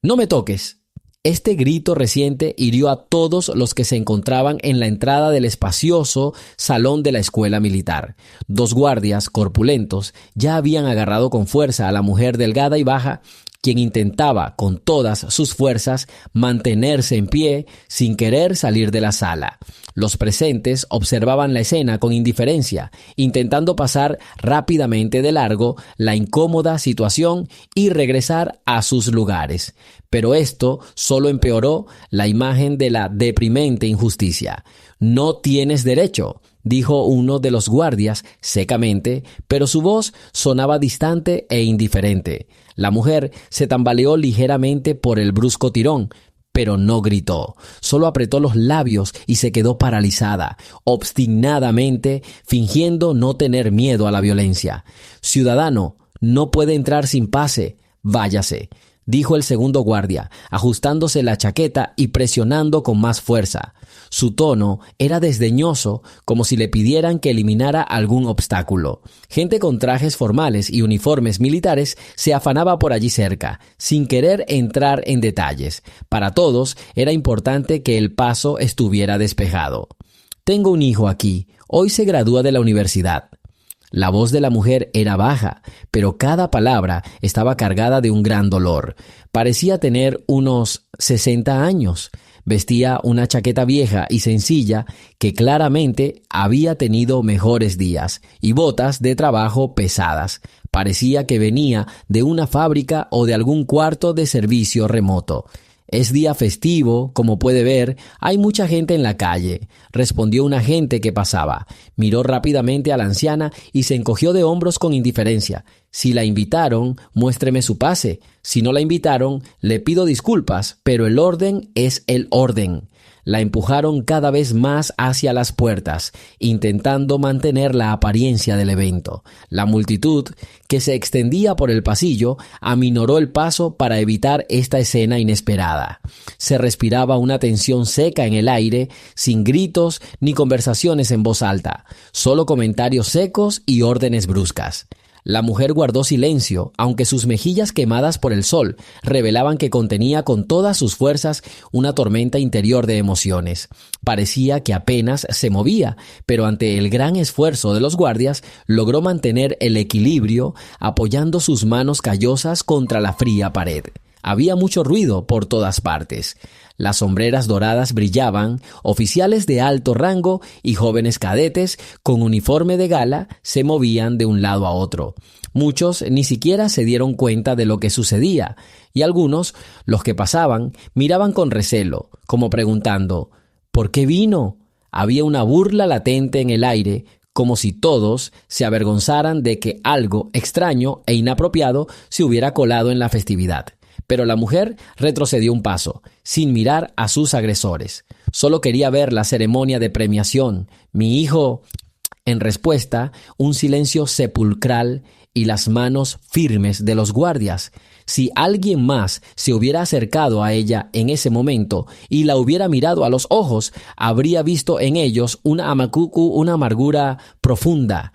«No me toques». Este grito reciente hirió a todos los que se encontraban en la entrada del espacioso salón de la escuela militar. 2 guardias corpulentos ya habían agarrado con fuerza a la mujer delgada y baja, quien intentaba con todas sus fuerzas mantenerse en pie sin querer salir de la sala. Los presentes observaban la escena con indiferencia, intentando pasar rápidamente de largo la incómoda situación y regresar a sus lugares. Pero esto solo empeoró la imagen de la deprimente injusticia. «No tienes derecho», dijo uno de los guardias secamente, pero su voz sonaba distante e indiferente. La mujer se tambaleó ligeramente por el brusco tirón, pero no gritó. Solo apretó los labios y se quedó paralizada, obstinadamente, fingiendo no tener miedo a la violencia. «Ciudadano, no puede entrar sin pase. Váyase», dijo el segundo guardia, ajustándose la chaqueta y presionando con más fuerza. Su tono era desdeñoso, como si le pidieran que eliminara algún obstáculo. Gente con trajes formales y uniformes militares se afanaba por allí cerca, sin querer entrar en detalles. Para todos era importante que el paso estuviera despejado. «Tengo un hijo aquí. Hoy se gradúa de la universidad». La voz de la mujer era baja, pero cada palabra estaba cargada de un gran dolor. Parecía tener unos 60 años. Vestía una chaqueta vieja y sencilla que claramente había tenido mejores días y botas de trabajo pesadas. Parecía que venía de una fábrica o de algún cuarto de servicio remoto. «Es día festivo, como puede ver, hay mucha gente en la calle», respondió un agente que pasaba. Miró rápidamente a la anciana y se encogió de hombros con indiferencia. «Si la invitaron, muéstreme su pase. Si no la invitaron, le pido disculpas, pero el orden es el orden». La empujaron cada vez más hacia las puertas, intentando mantener la apariencia del evento. La multitud, que se extendía por el pasillo, aminoró el paso para evitar esta escena inesperada. Se respiraba una tensión seca en el aire, sin gritos ni conversaciones en voz alta, solo comentarios secos y órdenes bruscas. La mujer guardó silencio, aunque sus mejillas quemadas por el sol revelaban que contenía con todas sus fuerzas una tormenta interior de emociones. Parecía que apenas se movía, pero ante el gran esfuerzo de los guardias logró mantener el equilibrio, apoyando sus manos callosas contra la fría pared. Había mucho ruido por todas partes. Las sombreras doradas brillaban, oficiales de alto rango y jóvenes cadetes con uniforme de gala se movían de un lado a otro. Muchos ni siquiera se dieron cuenta de lo que sucedía, y algunos, los que pasaban, miraban con recelo, como preguntando: «¿Por qué vino?». Había una burla latente en el aire, como si todos se avergonzaran de que algo extraño e inapropiado se hubiera colado en la festividad. Pero la mujer retrocedió un paso, sin mirar a sus agresores. Solo quería ver la ceremonia de premiación. «Mi hijo». En respuesta, un silencio sepulcral y las manos firmes de los guardias. Si alguien más se hubiera acercado a ella en ese momento y la hubiera mirado a los ojos, habría visto en ellos una amargura profunda,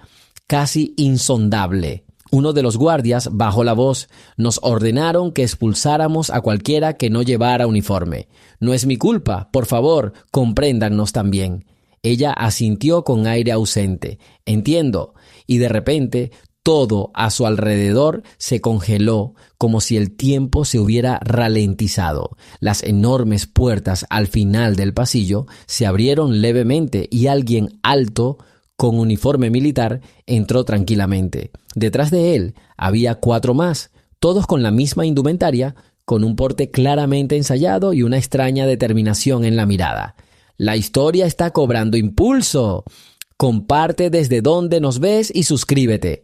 casi insondable. Uno de los guardias bajó la voz: «Nos ordenaron que expulsáramos a cualquiera que no llevara uniforme. No es mi culpa, por favor, compréndannos también». Ella asintió con aire ausente. «Entiendo». Y de repente todo a su alrededor se congeló, como si el tiempo se hubiera ralentizado. Las enormes puertas al final del pasillo se abrieron levemente y alguien alto, con uniforme militar, entró tranquilamente. Detrás de él había 4 más, todos con la misma indumentaria, con un porte claramente ensayado y una extraña determinación en la mirada. «La historia está cobrando impulso. Comparte desde donde nos ves y suscríbete».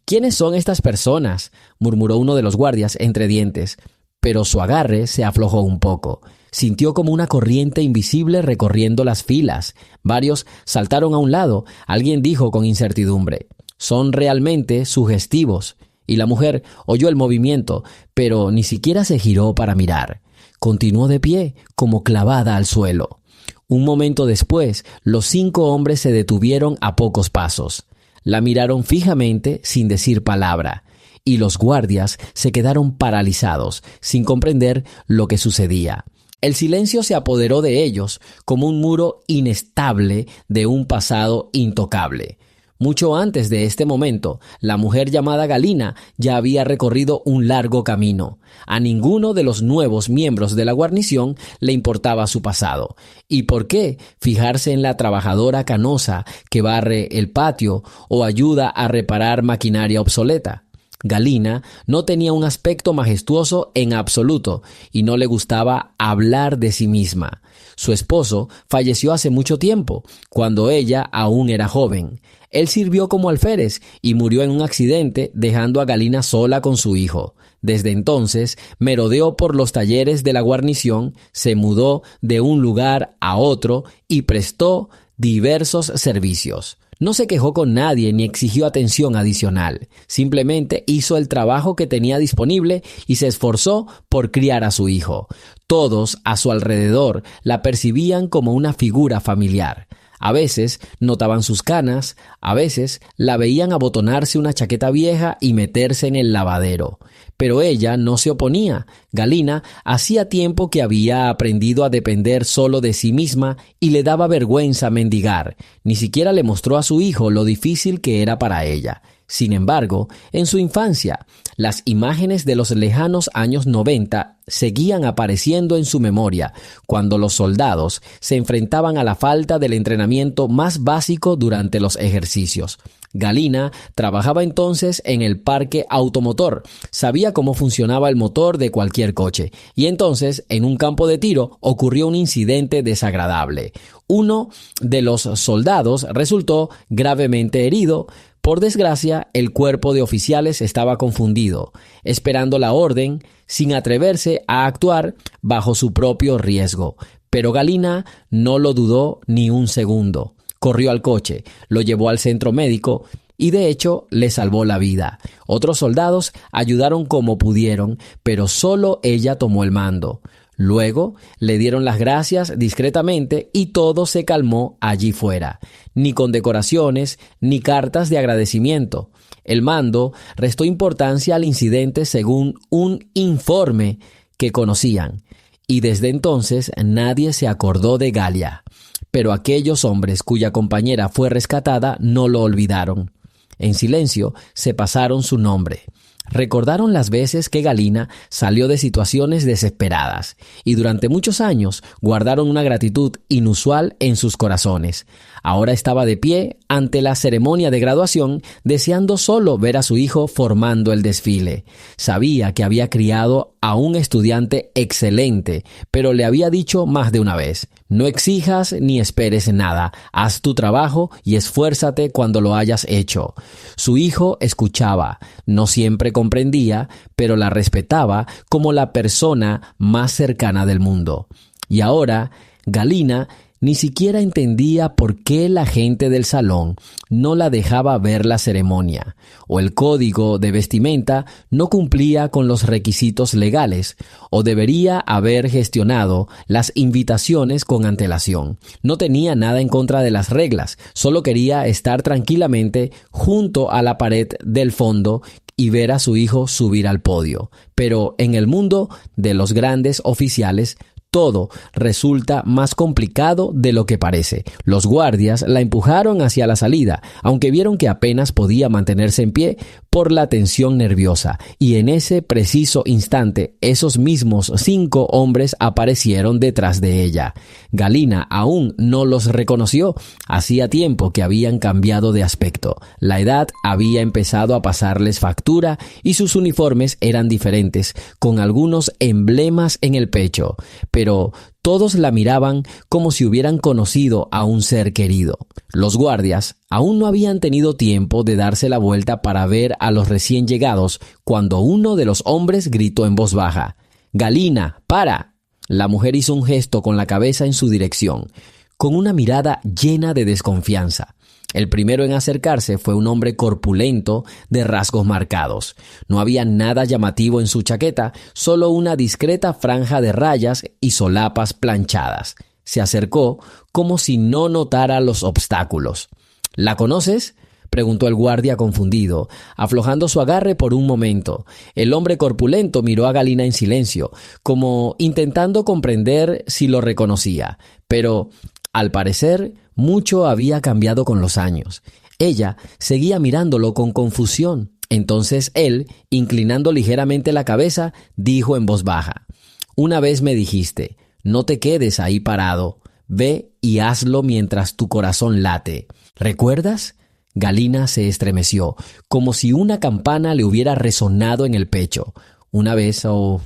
«¿Quiénes son estas personas?», murmuró uno de los guardias entre dientes, pero su agarre se aflojó un poco. Sintió como una corriente invisible recorriendo las filas. Varios saltaron a un lado. Alguien dijo con incertidumbre: «Son realmente sugestivos». Y la mujer oyó el movimiento, pero ni siquiera se giró para mirar. Continuó de pie, como clavada al suelo. Un momento después, los 5 hombres se detuvieron a pocos pasos. La miraron fijamente sin decir palabra, y los guardias se quedaron paralizados, sin comprender lo que sucedía. El silencio se apoderó de ellos como un muro inestable de un pasado intocable. Mucho antes de este momento, la mujer llamada Galina ya había recorrido un largo camino. A ninguno de los nuevos miembros de la guarnición le importaba su pasado. ¿Y por qué fijarse en la trabajadora canosa que barre el patio o ayuda a reparar maquinaria obsoleta? Galina no tenía un aspecto majestuoso en absoluto y no le gustaba hablar de sí misma. Su esposo falleció hace mucho tiempo, cuando ella aún era joven. Él sirvió como alférez y murió en un accidente, dejando a Galina sola con su hijo. Desde entonces, merodeó por los talleres de la guarnición, se mudó de un lugar a otro y prestó diversos servicios. No se quejó con nadie ni exigió atención adicional. Simplemente hizo el trabajo que tenía disponible y se esforzó por criar a su hijo. Todos a su alrededor la percibían como una figura familiar. A veces notaban sus canas, a veces la veían abotonarse una chaqueta vieja y meterse en el lavadero. Pero ella no se oponía. Galina hacía tiempo que había aprendido a depender solo de sí misma y le daba vergüenza mendigar. Ni siquiera le mostró a su hijo lo difícil que era para ella. Sin embargo, en su infancia, las imágenes de los lejanos años 90 seguían apareciendo en su memoria cuando los soldados se enfrentaban a la falta del entrenamiento más básico durante los ejercicios. Galina trabajaba entonces en el parque automotor, sabía cómo funcionaba el motor de cualquier coche, y entonces en un campo de tiro ocurrió un incidente desagradable. Uno de los soldados resultó gravemente herido. Por desgracia, el cuerpo de oficiales estaba confundido, esperando la orden, sin atreverse a actuar bajo su propio riesgo. Pero Galina no lo dudó ni un segundo. Corrió al coche, lo llevó al centro médico y de hecho le salvó la vida. Otros soldados ayudaron como pudieron, pero solo ella tomó el mando. Luego le dieron las gracias discretamente y todo se calmó allí fuera. Ni condecoraciones, ni cartas de agradecimiento. El mando restó importancia al incidente según un informe que conocían. Y desde entonces nadie se acordó de Galia. Pero aquellos hombres cuya compañera fue rescatada no lo olvidaron. En silencio se pasaron su nombre. Recordaron las veces que Galina salió de situaciones desesperadas y durante muchos años guardaron una gratitud inusual en sus corazones. Ahora estaba de pie ante la ceremonia de graduación, deseando solo ver a su hijo formando el desfile. Sabía que había criado a un estudiante excelente, pero le había dicho más de una vez: no exijas ni esperes nada, haz tu trabajo y esfuérzate cuando lo hayas hecho. Su hijo escuchaba, no siempre comprendía, pero la respetaba como la persona más cercana del mundo. Y ahora, Galina ni siquiera entendía por qué la gente del salón no la dejaba ver la ceremonia, o el código de vestimenta no cumplía con los requisitos legales, o debería haber gestionado las invitaciones con antelación. No tenía nada en contra de las reglas, solo quería estar tranquilamente junto a la pared del fondo y ver a su hijo subir al podio. Pero en el mundo de los grandes oficiales, todo resulta más complicado de lo que parece. Los guardias la empujaron hacia la salida, aunque vieron que apenas podía mantenerse en pie por la tensión nerviosa. Y en ese preciso instante, esos mismos 5 hombres aparecieron detrás de ella. Galina aún no los reconoció. Hacía tiempo que habían cambiado de aspecto. La edad había empezado a pasarles factura y sus uniformes eran diferentes, con algunos emblemas en el pecho. Pero todos la miraban como si hubieran conocido a un ser querido. Los guardias aún no habían tenido tiempo de darse la vuelta para ver a los recién llegados cuando uno de los hombres gritó en voz baja: «Galina, para». La mujer hizo un gesto con la cabeza en su dirección, con una mirada llena de desconfianza. El primero en acercarse fue un hombre corpulento de rasgos marcados. No había nada llamativo en su chaqueta, solo una discreta franja de rayas y solapas planchadas. Se acercó como si no notara los obstáculos. «¿La conoces?», preguntó el guardia confundido, aflojando su agarre por un momento. El hombre corpulento miró a Galina en silencio, como intentando comprender si lo reconocía. Pero, al parecer, mucho había cambiado con los años. Ella seguía mirándolo con confusión. Entonces él, inclinando ligeramente la cabeza, dijo en voz baja: «Una vez me dijiste, no te quedes ahí parado. Ve y hazlo mientras tu corazón late. ¿Recuerdas?». Galina se estremeció, como si una campana le hubiera resonado en el pecho. Una vez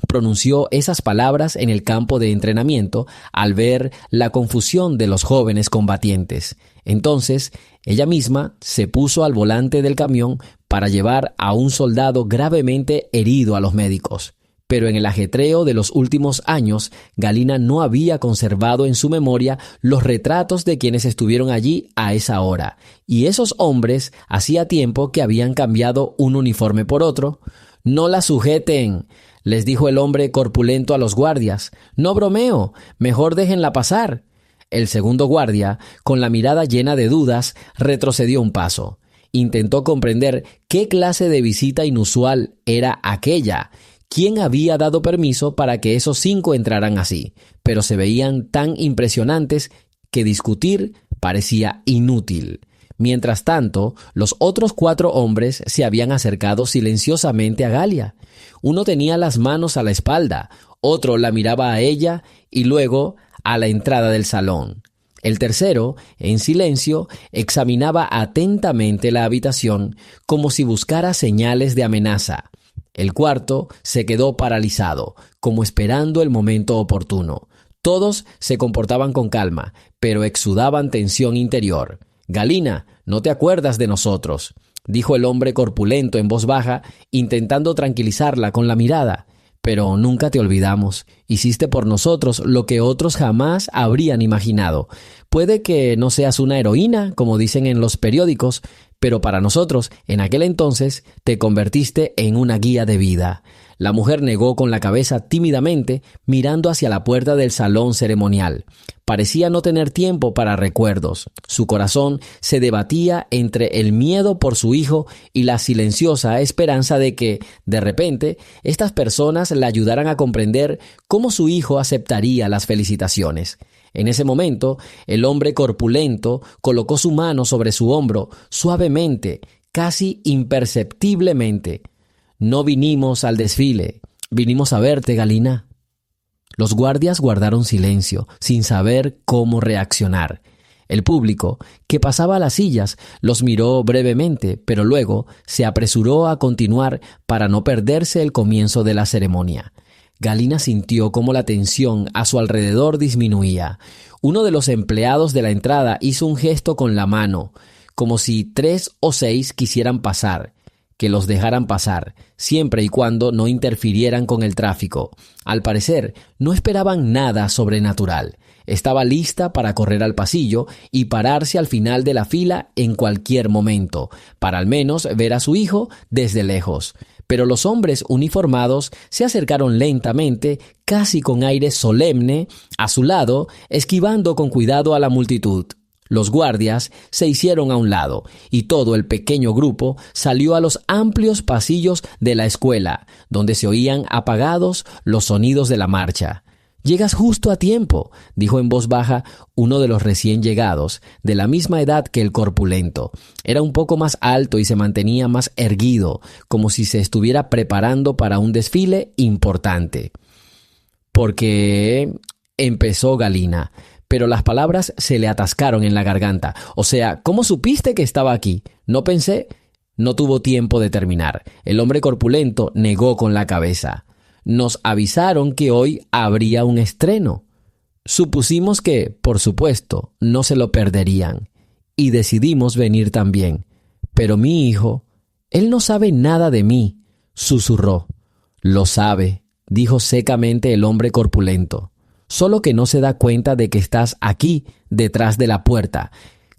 pronunció esas palabras en el campo de entrenamiento al ver la confusión de los jóvenes combatientes. Entonces, ella misma se puso al volante del camión para llevar a un soldado gravemente herido a los médicos. Pero en el ajetreo de los últimos años, Galina no había conservado en su memoria los retratos de quienes estuvieron allí a esa hora. Y esos hombres hacía tiempo que habían cambiado un uniforme por otro. «No la sujeten», les dijo el hombre corpulento a los guardias. «No bromeo, mejor déjenla pasar». El segundo guardia, con la mirada llena de dudas, retrocedió un paso. Intentó comprender qué clase de visita inusual era aquella. ¿Quién había dado permiso para que esos 5 entraran así? Pero se veían tan impresionantes que discutir parecía inútil. Mientras tanto, los otros 4 hombres se habían acercado silenciosamente a Galia. Uno tenía las manos a la espalda, otro la miraba a ella y luego a la entrada del salón. El tercero, en silencio, examinaba atentamente la habitación como si buscara señales de amenaza. El cuarto se quedó paralizado, como esperando el momento oportuno. Todos se comportaban con calma, pero exudaban tensión interior. «Galina, ¿no te acuerdas de nosotros?», dijo el hombre corpulento en voz baja, intentando tranquilizarla con la mirada. «Pero nunca te olvidamos. Hiciste por nosotros lo que otros jamás habrían imaginado. Puede que no seas una heroína, como dicen en los periódicos, pero para nosotros, en aquel entonces, te convertiste en una guía de vida». La mujer negó con la cabeza tímidamente, mirando hacia la puerta del salón ceremonial. Parecía no tener tiempo para recuerdos. Su corazón se debatía entre el miedo por su hijo y la silenciosa esperanza de que, de repente, estas personas la ayudaran a comprender cómo su hijo aceptaría las felicitaciones. En ese momento, el hombre corpulento colocó su mano sobre su hombro, suavemente, casi imperceptiblemente. «No vinimos al desfile, vinimos a verte, Galina». Los guardias guardaron silencio, sin saber cómo reaccionar. El público, que pasaba a las sillas, los miró brevemente, pero luego se apresuró a continuar para no perderse el comienzo de la ceremonia. Galina sintió cómo la tensión a su alrededor disminuía. Uno de los empleados de la entrada hizo un gesto con la mano, como si 3 o 6 quisieran pasar. Que los dejaran pasar, siempre y cuando no interfirieran con el tráfico. Al parecer, no esperaban nada sobrenatural. Estaba lista para correr al pasillo y pararse al final de la fila en cualquier momento, para al menos ver a su hijo desde lejos. Pero los hombres uniformados se acercaron lentamente, casi con aire solemne, a su lado, esquivando con cuidado a la multitud. Los guardias se hicieron a un lado y todo el pequeño grupo salió a los amplios pasillos de la escuela, donde se oían apagados los sonidos de la marcha. «Llegas justo a tiempo», dijo en voz baja uno de los recién llegados, de la misma edad que el corpulento. Era un poco más alto y se mantenía más erguido, como si se estuviera preparando para un desfile importante. «Porque...», empezó Galina, pero las palabras se le atascaron en la garganta. «O sea, ¿cómo supiste que estaba aquí? No pensé...». No tuvo tiempo de terminar. El hombre corpulento negó con la cabeza. «Nos avisaron que hoy habría un estreno. Supusimos que, por supuesto, no se lo perderían. Y decidimos venir también. Pero mi hijo, él no sabe nada de mí», susurró. «Lo sabe», dijo secamente el hombre corpulento. «Solo que no se da cuenta de que estás aquí, detrás de la puerta».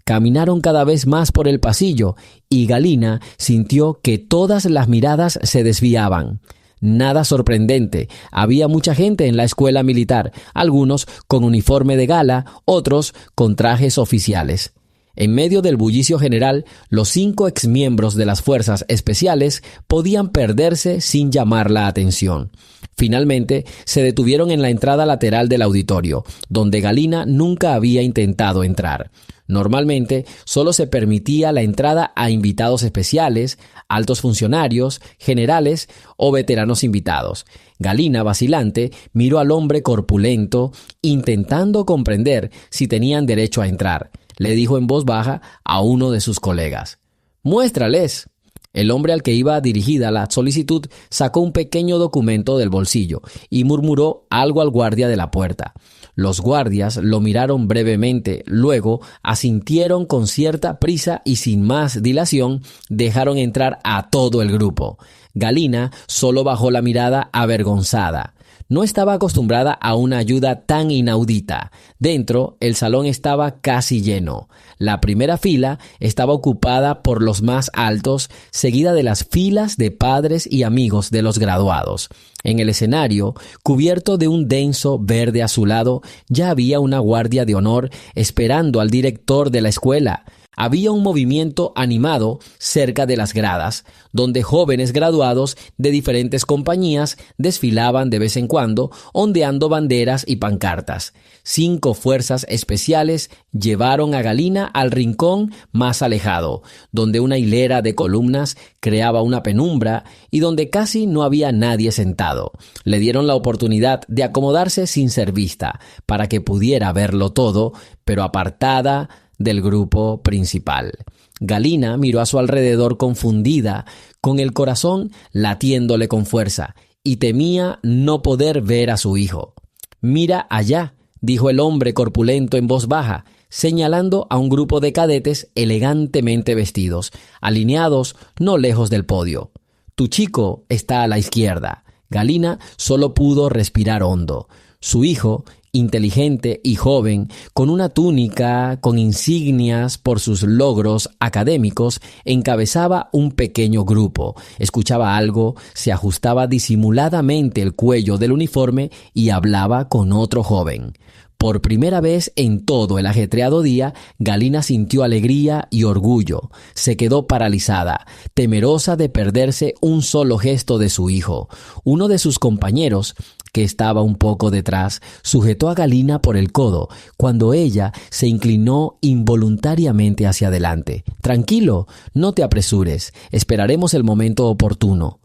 Caminaron cada vez más por el pasillo y Galina sintió que todas las miradas se desviaban. Nada sorprendente, había mucha gente en la escuela militar, algunos con uniforme de gala, otros con trajes oficiales. En medio del bullicio general, los 5 exmiembros de las fuerzas especiales podían perderse sin llamar la atención. Finalmente, se detuvieron en la entrada lateral del auditorio, donde Galina nunca había intentado entrar. Normalmente, solo se permitía la entrada a invitados especiales, altos funcionarios, generales o veteranos invitados. Galina, vacilante, miró al hombre corpulento, intentando comprender si tenían derecho a entrar. Le dijo en voz baja a uno de sus colegas: «Muéstrales». El hombre al que iba dirigida la solicitud sacó un pequeño documento del bolsillo y murmuró algo al guardia de la puerta. Los guardias lo miraron brevemente, luego asintieron con cierta prisa y sin más dilación dejaron entrar a todo el grupo. Galina solo bajó la mirada avergonzada. No estaba acostumbrada a una ayuda tan inaudita. Dentro, el salón estaba casi lleno. La primera fila estaba ocupada por los más altos, seguida de las filas de padres y amigos de los graduados. En el escenario, cubierto de un denso verde azulado, ya había una guardia de honor esperando al director de la escuela. Había un movimiento animado cerca de las gradas, donde jóvenes graduados de diferentes compañías desfilaban de vez en cuando, ondeando banderas y pancartas. 5 fuerzas especiales llevaron a Galina al rincón más alejado, donde una hilera de columnas creaba una penumbra y donde casi no había nadie sentado. Le dieron la oportunidad de acomodarse sin ser vista, para que pudiera verlo todo, pero apartada del grupo principal. Galina miró a su alrededor confundida, con el corazón latiéndole con fuerza, y temía no poder ver a su hijo. «Mira allá», dijo el hombre corpulento en voz baja, señalando a un grupo de cadetes elegantemente vestidos, alineados no lejos del podio. «Tu chico está a la izquierda». Galina solo pudo respirar hondo. Su hijo, inteligente y joven, con una túnica con insignias por sus logros académicos, encabezaba un pequeño grupo. Escuchaba algo, se ajustaba disimuladamente el cuello del uniforme y hablaba con otro joven. Por primera vez en todo el ajetreado día, Galina sintió alegría y orgullo. Se quedó paralizada, temerosa de perderse un solo gesto de su hijo. Uno de sus compañeros, que estaba un poco detrás, sujetó a Galina por el codo cuando ella se inclinó involuntariamente hacia adelante. «Tranquilo, no te apresures, esperaremos el momento oportuno».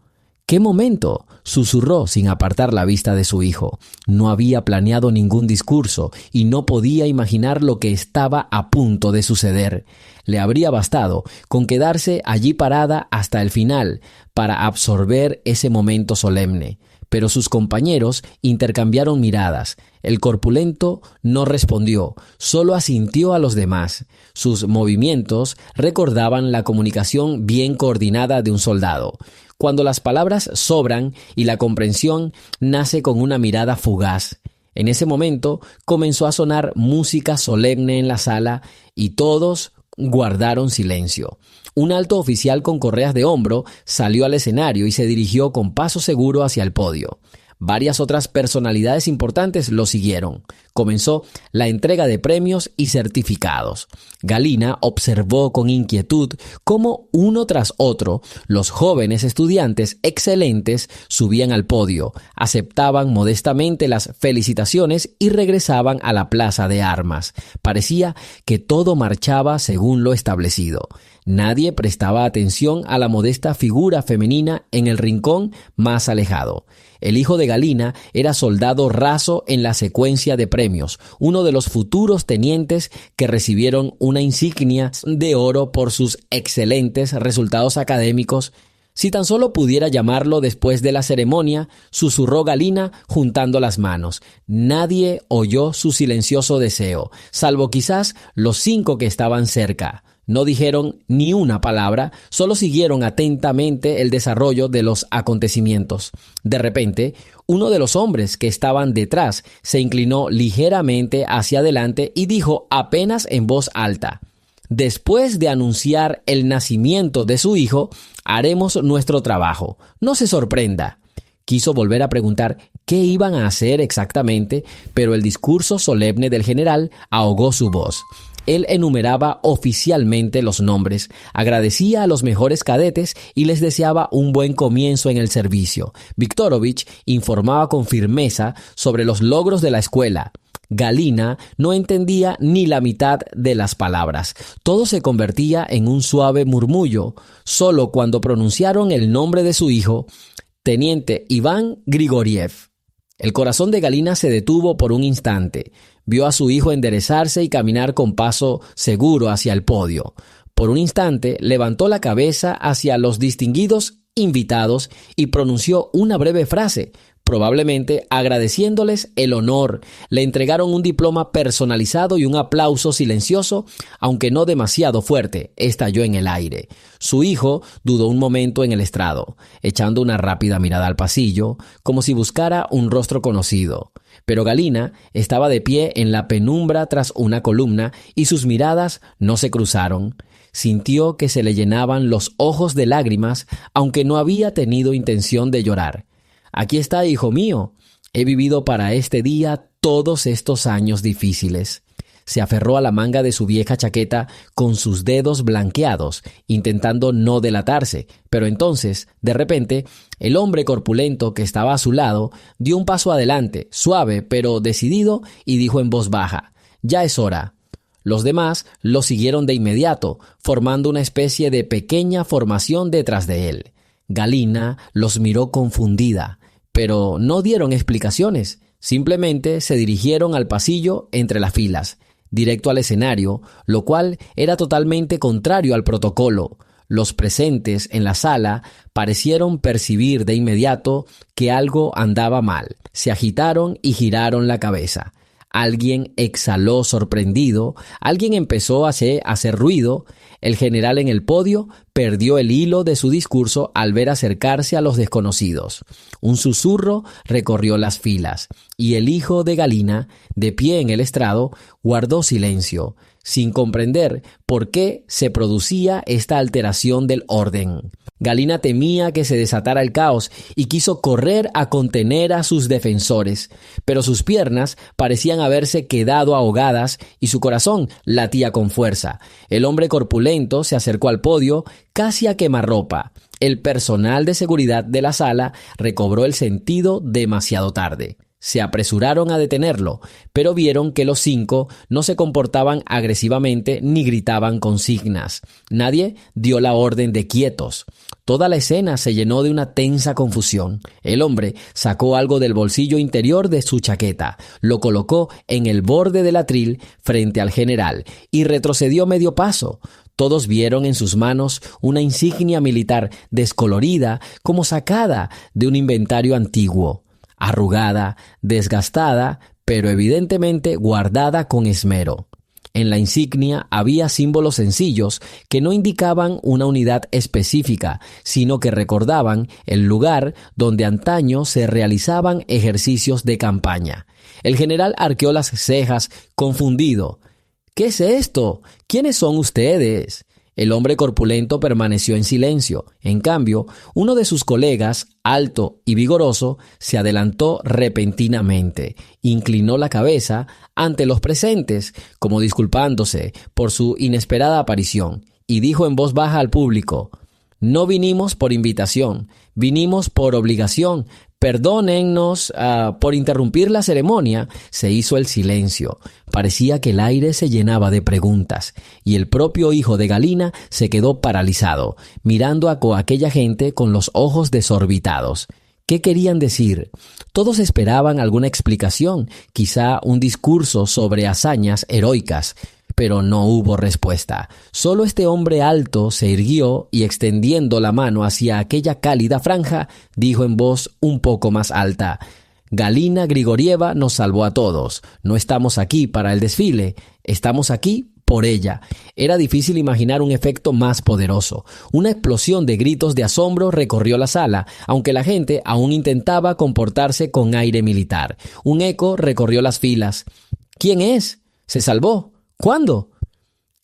«¿Qué momento?», susurró sin apartar la vista de su hijo. No había planeado ningún discurso y no podía imaginar lo que estaba a punto de suceder. Le habría bastado con quedarse allí parada hasta el final para absorber ese momento solemne. Pero sus compañeros intercambiaron miradas. El corpulento no respondió, solo asintió a los demás. Sus movimientos recordaban la comunicación bien coordinada de un soldado. Cuando las palabras sobran y la comprensión nace con una mirada fugaz. En ese momento comenzó a sonar música solemne en la sala y todos guardaron silencio. Un alto oficial con correas de hombro salió al escenario y se dirigió con paso seguro hacia el podio. Varias otras personalidades importantes lo siguieron. Comenzó la entrega de premios y certificados. Galina observó con inquietud cómo uno tras otro los jóvenes estudiantes excelentes subían al podio, aceptaban modestamente las felicitaciones y regresaban a la plaza de armas. Parecía que todo marchaba según lo establecido. Nadie prestaba atención a la modesta figura femenina en el rincón más alejado. El hijo de Galina era soldado raso en la secuencia de premios, uno de los futuros tenientes que recibieron una insignia de oro por sus excelentes resultados académicos. «Si tan solo pudiera llamarlo después de la ceremonia», susurró Galina juntando las manos. Nadie oyó su silencioso deseo, salvo quizás los 5 que estaban cerca. No dijeron ni una palabra, solo siguieron atentamente el desarrollo de los acontecimientos. De repente, uno de los hombres que estaban detrás se inclinó ligeramente hacia adelante y dijo apenas en voz alta: «Después de anunciar el nacimiento de su hijo, haremos nuestro trabajo. No se sorprenda». Quiso volver a preguntar qué iban a hacer exactamente, pero el discurso solemne del general ahogó su voz. Él enumeraba oficialmente los nombres, agradecía a los mejores cadetes y les deseaba un buen comienzo en el servicio. Viktorovich informaba con firmeza sobre los logros de la escuela. Galina no entendía ni la mitad de las palabras. Todo se convertía en un suave murmullo. Solo cuando pronunciaron el nombre de su hijo, Teniente Iván Grigoriev. El corazón de Galina se detuvo por un instante. Vio a su hijo enderezarse y caminar con paso seguro hacia el podio. Por un instante levantó la cabeza hacia los distinguidos invitados y pronunció una breve frase, probablemente agradeciéndoles el honor. Le entregaron un diploma personalizado y un aplauso silencioso, aunque no demasiado fuerte, estalló en el aire. Su hijo dudó un momento en el estrado, echando una rápida mirada al pasillo, como si buscara un rostro conocido. Pero Galina estaba de pie en la penumbra tras una columna y sus miradas no se cruzaron. Sintió que se le llenaban los ojos de lágrimas, aunque no había tenido intención de llorar. Aquí está, hijo mío. He vivido para este día todos estos años difíciles. Se aferró a la manga de su vieja chaqueta con sus dedos blanqueados, intentando no delatarse, pero entonces, de repente, el hombre corpulento que estaba a su lado dio un paso adelante, suave pero decidido, y dijo en voz baja: «Ya es hora». Los demás lo siguieron de inmediato, formando una especie de pequeña formación detrás de él. Galina los miró confundida, pero no dieron explicaciones. Simplemente se dirigieron al pasillo entre las filas, directo al escenario, lo cual era totalmente contrario al protocolo. Los presentes en la sala parecieron percibir de inmediato que algo andaba mal. Se agitaron y giraron la cabeza. Alguien exhaló sorprendido, alguien empezó a hacer ruido. El general en el podio perdió el hilo de su discurso al ver acercarse a los desconocidos. Un susurro recorrió las filas, y el hijo de Galina, de pie en el estrado, guardó silencio, sin comprender por qué se producía esta alteración del orden. Galina temía que se desatara el caos y quiso correr a contener a sus defensores, pero sus piernas parecían haberse quedado ahogadas y su corazón latía con fuerza. El hombre corpulento se acercó al podio casi a quemarropa. El personal de seguridad de la sala recobró el sentido demasiado tarde. Se apresuraron a detenerlo, pero vieron que los 5 no se comportaban agresivamente ni gritaban consignas. Nadie dio la orden de quietos. Toda la escena se llenó de una tensa confusión. El hombre sacó algo del bolsillo interior de su chaqueta, lo colocó en el borde del atril frente al general y retrocedió medio paso. Todos vieron en sus manos una insignia militar descolorida como sacada de un inventario antiguo. Arrugada, desgastada, pero evidentemente guardada con esmero. En la insignia había símbolos sencillos que no indicaban una unidad específica, sino que recordaban el lugar donde antaño se realizaban ejercicios de campaña. El general arqueó las cejas, confundido. «¿Qué es esto? ¿Quiénes son ustedes?» El hombre corpulento permaneció en silencio. En cambio, uno de sus colegas, alto y vigoroso, se adelantó repentinamente, inclinó la cabeza ante los presentes, como disculpándose por su inesperada aparición, y dijo en voz baja al público: «No vinimos por invitación, vinimos por obligación. Perdónennos por interrumpir la ceremonia». Se hizo el silencio. Parecía que el aire se llenaba de preguntas, y el propio hijo de Galina se quedó paralizado, mirando a aquella gente con los ojos desorbitados. ¿Qué querían decir? Todos esperaban alguna explicación, quizá un discurso sobre hazañas heroicas, pero no hubo respuesta. Solo este hombre alto se irguió y, extendiendo la mano hacia aquella cálida franja, dijo en voz un poco más alta: «Galina Grigorieva nos salvó a todos. No estamos aquí para el desfile, estamos aquí por ella». Era difícil imaginar un efecto más poderoso. Una explosión de gritos de asombro recorrió la sala, aunque la gente aún intentaba comportarse con aire militar. Un eco recorrió las filas. «¿Quién es? ¿Se salvó? ¿Cuándo?».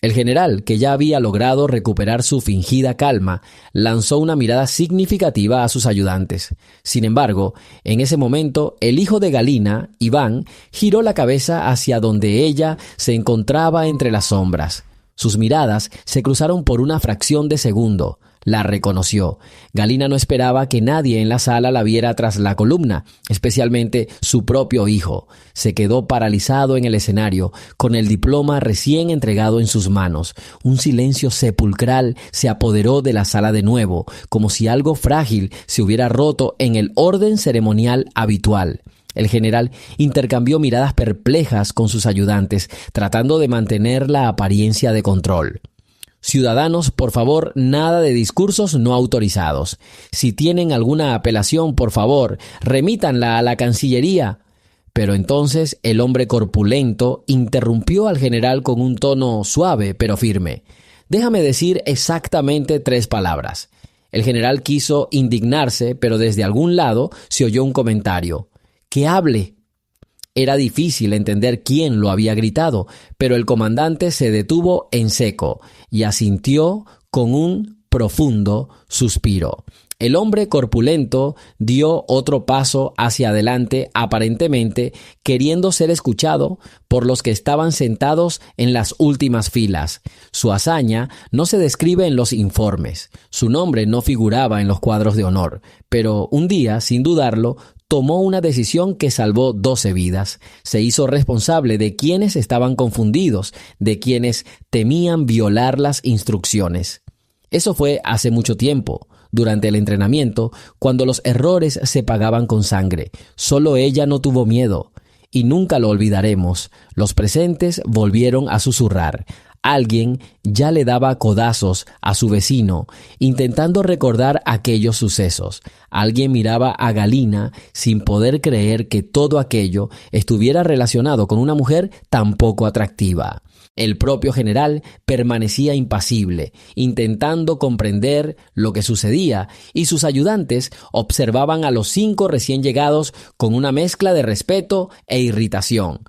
El general, que ya había logrado recuperar su fingida calma, lanzó una mirada significativa a sus ayudantes. Sin embargo, en ese momento, el hijo de Galina, Iván, giró la cabeza hacia donde ella se encontraba entre las sombras. Sus miradas se cruzaron por una fracción de segundo. La reconoció. Galina no esperaba que nadie en la sala la viera tras la columna, especialmente su propio hijo. Se quedó paralizado en el escenario, con el diploma recién entregado en sus manos. Un silencio sepulcral se apoderó de la sala de nuevo, como si algo frágil se hubiera roto en el orden ceremonial habitual. El general intercambió miradas perplejas con sus ayudantes, tratando de mantener la apariencia de control. Ciudadanos, por favor, nada de discursos no autorizados. Si tienen alguna apelación, por favor, remítanla a la Cancillería. Pero entonces el hombre corpulento interrumpió al general con un tono suave pero firme. Déjame decir exactamente 3 palabras. El general quiso indignarse, pero desde algún lado se oyó un comentario. ¡Que hable! Era difícil entender quién lo había gritado, pero el comandante se detuvo en seco y asintió con un profundo suspiro. El hombre corpulento dio otro paso hacia adelante, aparentemente queriendo ser escuchado por los que estaban sentados en las últimas filas. Su hazaña no se describe en los informes. Su nombre no figuraba en los cuadros de honor, pero un día, sin dudarlo, tomó una decisión que salvó 12 vidas. Se hizo responsable de quienes estaban confundidos, de quienes temían violar las instrucciones. Eso fue hace mucho tiempo, durante el entrenamiento, cuando los errores se pagaban con sangre. Solo ella no tuvo miedo. Y nunca lo olvidaremos. Los presentes volvieron a susurrar. Alguien ya le daba codazos a su vecino, intentando recordar aquellos sucesos. Alguien miraba a Galina sin poder creer que todo aquello estuviera relacionado con una mujer tan poco atractiva. El propio general permanecía impasible, intentando comprender lo que sucedía, y sus ayudantes observaban a los 5 recién llegados con una mezcla de respeto e irritación.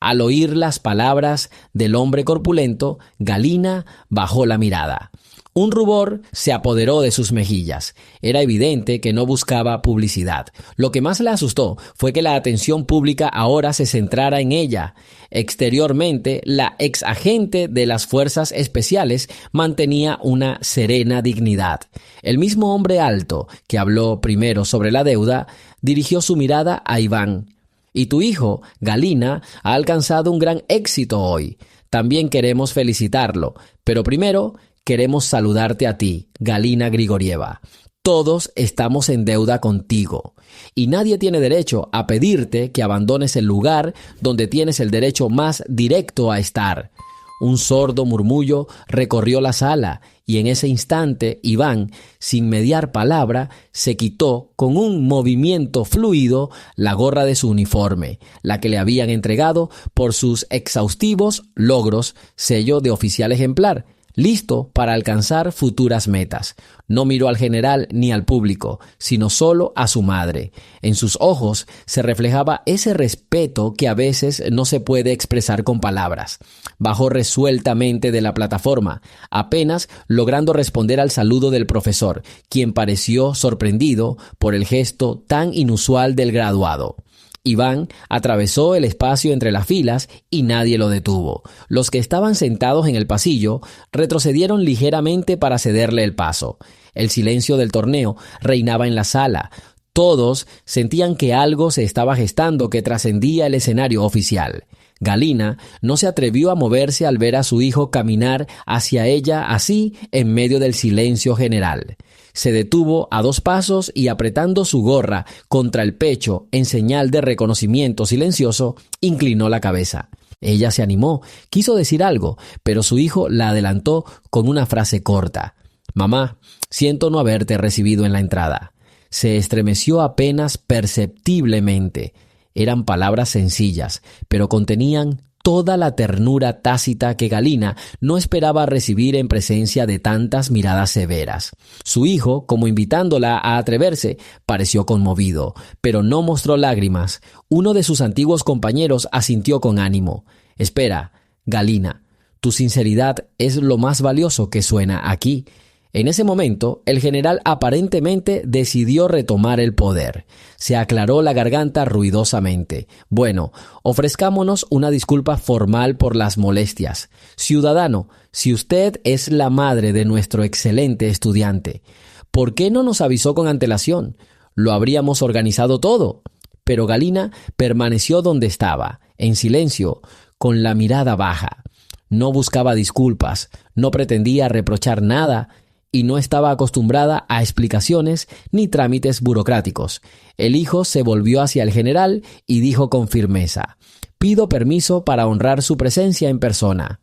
Al oír las palabras del hombre corpulento, Galina bajó la mirada. Un rubor se apoderó de sus mejillas. Era evidente que no buscaba publicidad. Lo que más le asustó fue que la atención pública ahora se centrara en ella. Exteriormente, la ex agente de las fuerzas especiales mantenía una serena dignidad. El mismo hombre alto, que habló primero sobre la deuda, dirigió su mirada a Iván. Y tu hijo, Galina, ha alcanzado un gran éxito hoy. También queremos felicitarlo, pero primero queremos saludarte a ti, Galina Grigorieva. Todos estamos en deuda contigo, y nadie tiene derecho a pedirte que abandones el lugar donde tienes el derecho más directo a estar. Un sordo murmullo recorrió la sala, y en ese instante Iván, sin mediar palabra, se quitó con un movimiento fluido la gorra de su uniforme, la que le habían entregado por sus exhaustivos logros, sello de oficial ejemplar, listo para alcanzar futuras metas. No miró al general ni al público, sino solo a su madre. En sus ojos se reflejaba ese respeto que a veces no se puede expresar con palabras. Bajó resueltamente de la plataforma, apenas logrando responder al saludo del profesor, quien pareció sorprendido por el gesto tan inusual del graduado. Iván atravesó el espacio entre las filas y nadie lo detuvo. Los que estaban sentados en el pasillo retrocedieron ligeramente para cederle el paso. El silencio del torneo reinaba en la sala. Todos sentían que algo se estaba gestando que trascendía el escenario oficial. Galina no se atrevió a moverse al ver a su hijo caminar hacia ella así en medio del silencio general. Se detuvo a 2 pasos y, apretando su gorra contra el pecho en señal de reconocimiento silencioso, inclinó la cabeza. Ella se animó, quiso decir algo, pero su hijo la adelantó con una frase corta. «Mamá, siento no haberte recibido en la entrada». Se estremeció apenas perceptiblemente. Eran palabras sencillas, pero contenían toda la ternura tácita que Galina no esperaba recibir en presencia de tantas miradas severas. Su hijo, como invitándola a atreverse, pareció conmovido, pero no mostró lágrimas. Uno de sus antiguos compañeros asintió con ánimo. «Espera, Galina, Tu sinceridad es lo más valioso que suena aquí. En ese momento, el general aparentemente decidió retomar el poder. Se aclaró la garganta ruidosamente. Bueno, ofrezcámonos una disculpa formal por las molestias. Ciudadano, si usted es la madre de nuestro excelente estudiante, ¿por qué no nos avisó con antelación? Lo habríamos organizado todo. Pero Galina permaneció donde estaba, en silencio, con la mirada baja. No buscaba disculpas, no pretendía reprochar nada, y no estaba acostumbrada a explicaciones ni trámites burocráticos. El hijo se volvió hacia el general y dijo con firmeza: «Pido permiso para honrar su presencia en persona».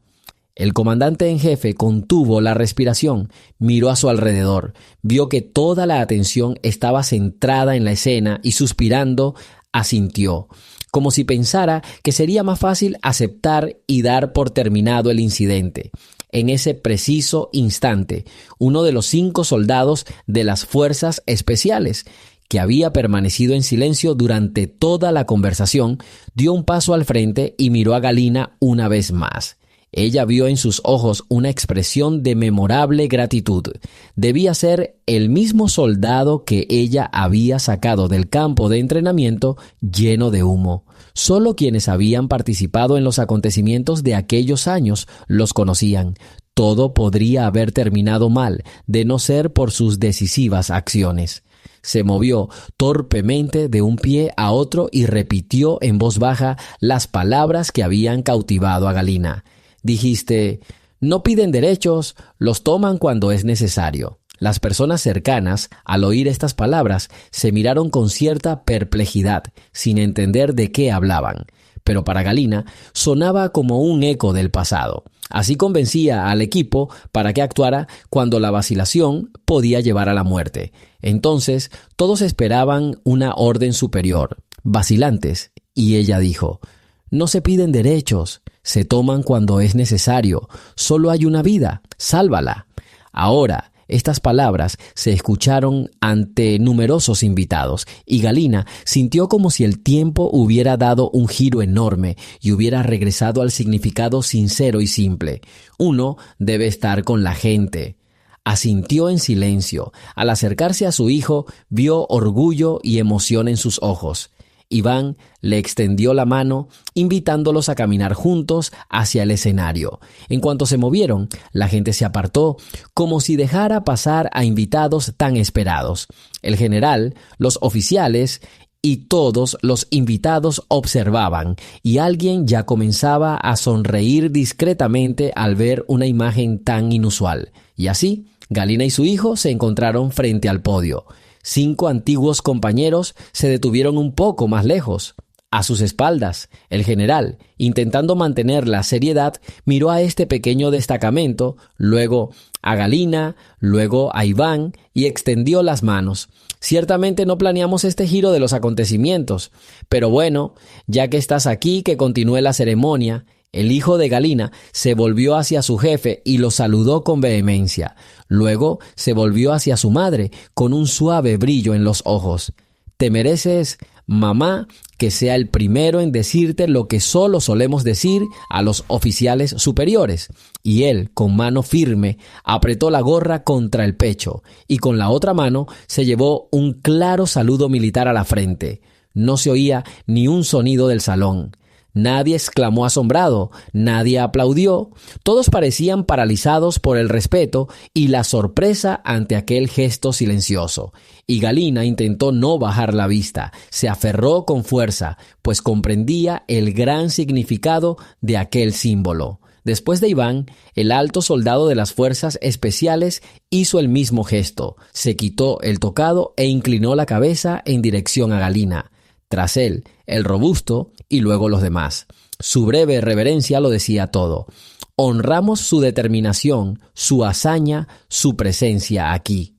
El comandante en jefe contuvo la respiración, miró a su alrededor, vio que toda la atención estaba centrada en la escena y suspirando, asintió, como si pensara que sería más fácil aceptar y dar por terminado el incidente. En ese preciso instante, uno de los 5 soldados de las fuerzas especiales, que había permanecido en silencio durante toda la conversación, dio un paso al frente y miró a Galina una vez más. Ella vio en sus ojos una expresión de memorable gratitud. Debía ser el mismo soldado que ella había sacado del campo de entrenamiento lleno de humo. Solo quienes habían participado en los acontecimientos de aquellos años los conocían. Todo podría haber terminado mal, de no ser por sus decisivas acciones. Se movió torpemente de un pie a otro y repitió en voz baja las palabras que habían cautivado a Galina. Dijiste: «No piden derechos, los toman cuando es necesario». Las personas cercanas, al oír estas palabras, se miraron con cierta perplejidad, sin entender de qué hablaban. Pero para Galina sonaba como un eco del pasado. Así convencía al equipo para que actuara cuando la vacilación podía llevar a la muerte. Entonces, todos esperaban una orden superior, vacilantes, y ella dijo: «No se piden derechos, se toman cuando es necesario. Solo hay una vida, sálvala». Ahora, estas palabras se escucharon ante numerosos invitados, y Galina sintió como si el tiempo hubiera dado un giro enorme y hubiera regresado al significado sincero y simple. Uno debe estar con la gente. Asintió en silencio. Al acercarse a su hijo, vio orgullo y emoción en sus ojos. Iván le extendió la mano, invitándolos a caminar juntos hacia el escenario. En cuanto se movieron, la gente se apartó, como si dejara pasar a invitados tan esperados. El general, los oficiales y todos los invitados observaban, y alguien ya comenzaba a sonreír discretamente al ver una imagen tan inusual. Y así, Galina y su hijo se encontraron frente al podio. 5 antiguos compañeros se detuvieron un poco más lejos. A sus espaldas, el general, intentando mantener la seriedad, miró a este pequeño destacamento, luego a Galina, luego a Iván y extendió las manos. Ciertamente no planeamos este giro de los acontecimientos, pero bueno, ya que estás aquí, que continúe la ceremonia. El hijo de Galina se volvió hacia su jefe y lo saludó con vehemencia. Luego se volvió hacia su madre con un suave brillo en los ojos. «Te mereces, mamá, que sea el primero en decirte lo que solo solemos decir a los oficiales superiores». Y él, con mano firme, apretó la gorra contra el pecho y con la otra mano se llevó un claro saludo militar a la frente. No se oía ni un sonido del salón. Nadie exclamó asombrado, nadie aplaudió, todos parecían paralizados por el respeto y la sorpresa ante aquel gesto silencioso. Y Galina intentó no bajar la vista, se aferró con fuerza, pues comprendía el gran significado de aquel símbolo. Después de Iván, el alto soldado de las fuerzas especiales hizo el mismo gesto, se quitó el tocado e inclinó la cabeza en dirección a Galina. Tras él, el robusto y luego los demás. Su breve reverencia lo decía todo. Honramos su determinación, su hazaña, su presencia aquí.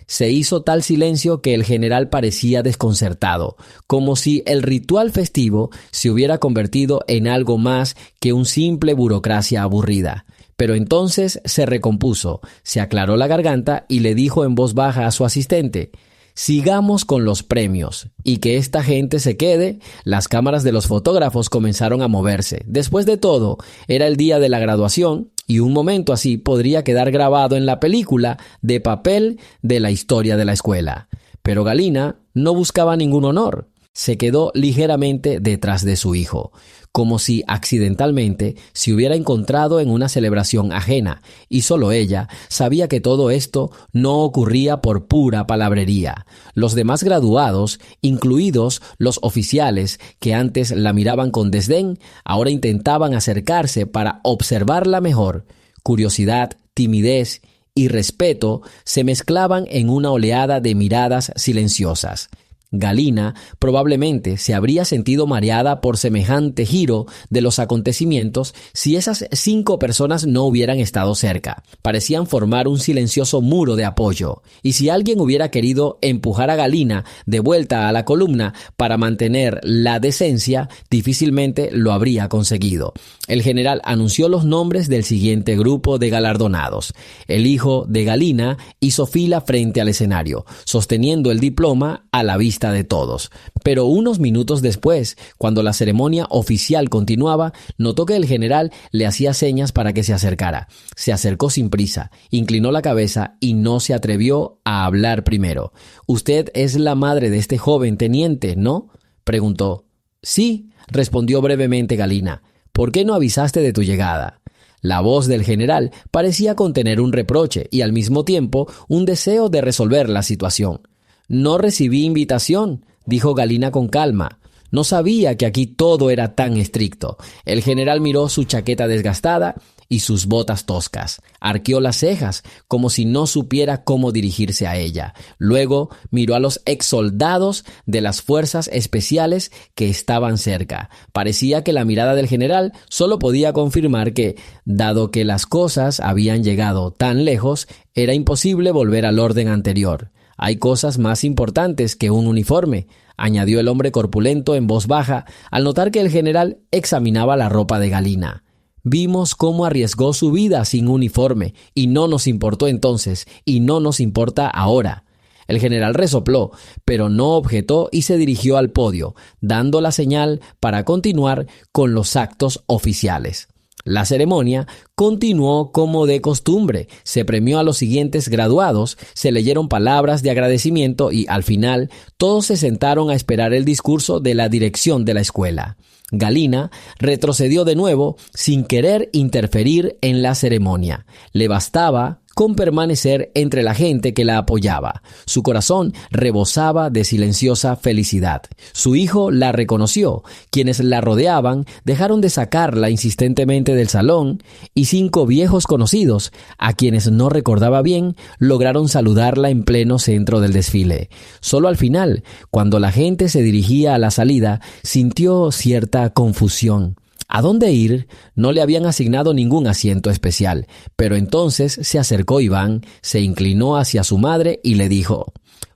Se hizo tal silencio que el general parecía desconcertado, como si el ritual festivo se hubiera convertido en algo más que una simple burocracia aburrida. Pero entonces se recompuso, se aclaró la garganta y le dijo en voz baja a su asistente: Sigamos con los premios y que esta gente se quede. Las cámaras de los fotógrafos comenzaron a moverse. Después de todo, era el día de la graduación y un momento así podría quedar grabado en la película de papel de la historia de la escuela. Pero Galina no buscaba ningún honor. Se quedó ligeramente detrás de su hijo, como si accidentalmente se hubiera encontrado en una celebración ajena, y solo ella sabía que todo esto no ocurría por pura palabrería. Los demás graduados, incluidos los oficiales que antes la miraban con desdén, ahora intentaban acercarse para observarla mejor. Curiosidad, timidez y respeto se mezclaban en una oleada de miradas silenciosas. Galina probablemente se habría sentido mareada por semejante giro de los acontecimientos si esas 5 personas no hubieran estado cerca. Parecían formar un silencioso muro de apoyo, y si alguien hubiera querido empujar a Galina de vuelta a la columna para mantener la decencia, difícilmente lo habría conseguido. El general anunció los nombres del siguiente grupo de galardonados. El hijo de Galina hizo fila frente al escenario, sosteniendo el diploma a la vista de todos. Pero unos minutos después, cuando la ceremonia oficial continuaba, notó que el general le hacía señas para que se acercara. Se acercó sin prisa, inclinó la cabeza y no se atrevió a hablar primero. «Usted es la madre de este joven teniente, ¿no?», preguntó. «Sí», respondió brevemente Galina. «¿Por qué no avisaste de tu llegada?». La voz del general parecía contener un reproche y al mismo tiempo un deseo de resolver la situación. «No recibí invitación», dijo Galina con calma. No sabía que aquí todo era tan estricto. El general miró su chaqueta desgastada y sus botas toscas. Arqueó las cejas, como si no supiera cómo dirigirse a ella. Luego miró a los exsoldados de las fuerzas especiales que estaban cerca. Parecía que la mirada del general solo podía confirmar que, dado que las cosas habían llegado tan lejos, era imposible volver al orden anterior. «Hay cosas más importantes que un uniforme», añadió el hombre corpulento en voz baja al notar que el general examinaba la ropa de Galina. «Vimos cómo arriesgó su vida sin uniforme y no nos importó entonces y no nos importa ahora». El general resopló, pero no objetó y se dirigió al podio, dando la señal para continuar con los actos oficiales. La ceremonia continuó como de costumbre. Se premió a los siguientes graduados, se leyeron palabras de agradecimiento y, al final, todos se sentaron a esperar el discurso de la dirección de la escuela. Galina retrocedió de nuevo sin querer interferir en la ceremonia. Le bastaba con permanecer entre la gente que la apoyaba. Su corazón rebosaba de silenciosa felicidad. Su hijo la reconoció. Quienes la rodeaban dejaron de sacarla insistentemente del salón y 5 viejos conocidos, a quienes no recordaba bien, lograron saludarla en pleno centro del desfile. Solo al final, cuando la gente se dirigía a la salida, sintió cierta confusión. ¿A dónde ir? No le habían asignado ningún asiento especial, pero entonces se acercó Iván, se inclinó hacia su madre y le dijo: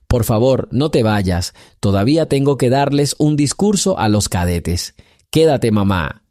«Por favor, no te vayas, todavía tengo que darles un discurso a los cadetes. Quédate, mamá».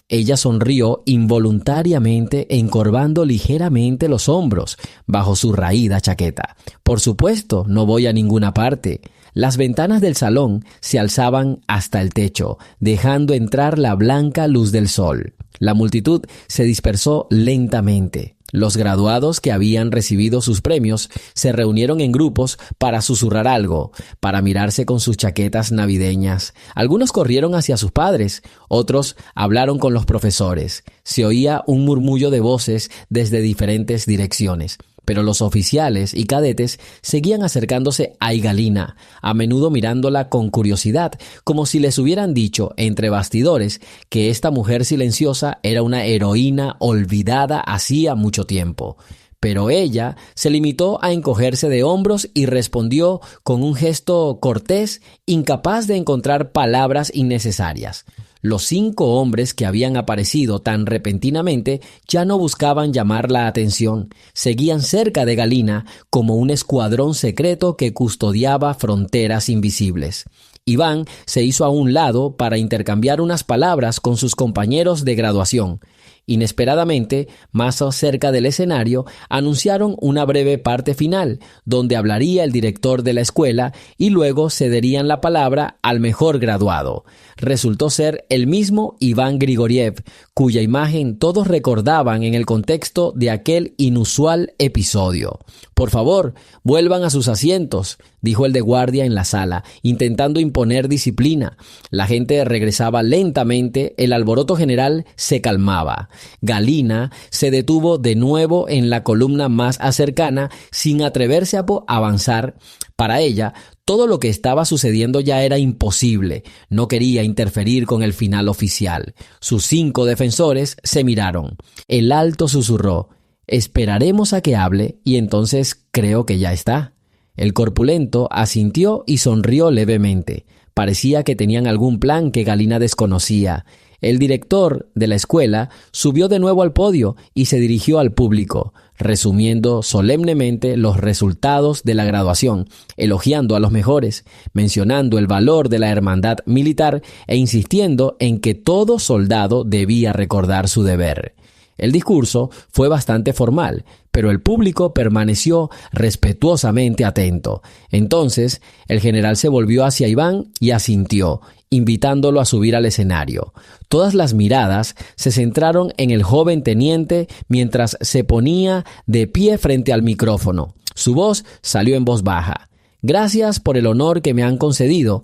Ella sonrió involuntariamente, encorvando ligeramente los hombros bajo su raída chaqueta. «Por supuesto, no voy a ninguna parte». Las ventanas del salón se alzaban hasta el techo, dejando entrar la blanca luz del sol. La multitud se dispersó lentamente. Los graduados que habían recibido sus premios se reunieron en grupos para susurrar algo, para mirarse con sus chaquetas navideñas. Algunos corrieron hacia sus padres, otros hablaron con los profesores. Se oía un murmullo de voces desde diferentes direcciones. Pero los oficiales y cadetes seguían acercándose a Galina, a menudo mirándola con curiosidad, como si les hubieran dicho, entre bastidores, que esta mujer silenciosa era una heroína olvidada hacía mucho tiempo. Pero ella se limitó a encogerse de hombros y respondió con un gesto cortés, incapaz de encontrar palabras innecesarias. Los 5 hombres que habían aparecido tan repentinamente ya no buscaban llamar la atención. Seguían cerca de Galina como un escuadrón secreto que custodiaba fronteras invisibles. Iván se hizo a un lado para intercambiar unas palabras con sus compañeros de graduación. Inesperadamente, más cerca del escenario, anunciaron una breve parte final, donde hablaría el director de la escuela y luego cederían la palabra al mejor graduado. Resultó ser el mismo Iván Grigoriev, cuya imagen todos recordaban en el contexto de aquel inusual episodio. «Por favor, vuelvan a sus asientos», dijo el de guardia en la sala, intentando imponer disciplina. La gente regresaba lentamente, el alboroto general se calmaba. Galina se detuvo de nuevo en la columna más cercana, sin atreverse a avanzar. Para ella, todo lo que estaba sucediendo ya era imposible. No quería interferir con el final oficial. Sus 5 defensores se miraron. El alto susurró: «Esperaremos a que hable y entonces creo que ya está». El corpulento asintió y sonrió levemente. Parecía que tenían algún plan que Galina desconocía. El director de la escuela subió de nuevo al podio y se dirigió al público, resumiendo solemnemente los resultados de la graduación, elogiando a los mejores, mencionando el valor de la hermandad militar e insistiendo en que todo soldado debía recordar su deber. El discurso fue bastante formal, pero el público permaneció respetuosamente atento. Entonces, el general se volvió hacia Iván y asintió, invitándolo a subir al escenario. Todas las miradas se centraron en el joven teniente mientras se ponía de pie frente al micrófono. Su voz salió en voz baja. «Gracias por el honor que me han concedido.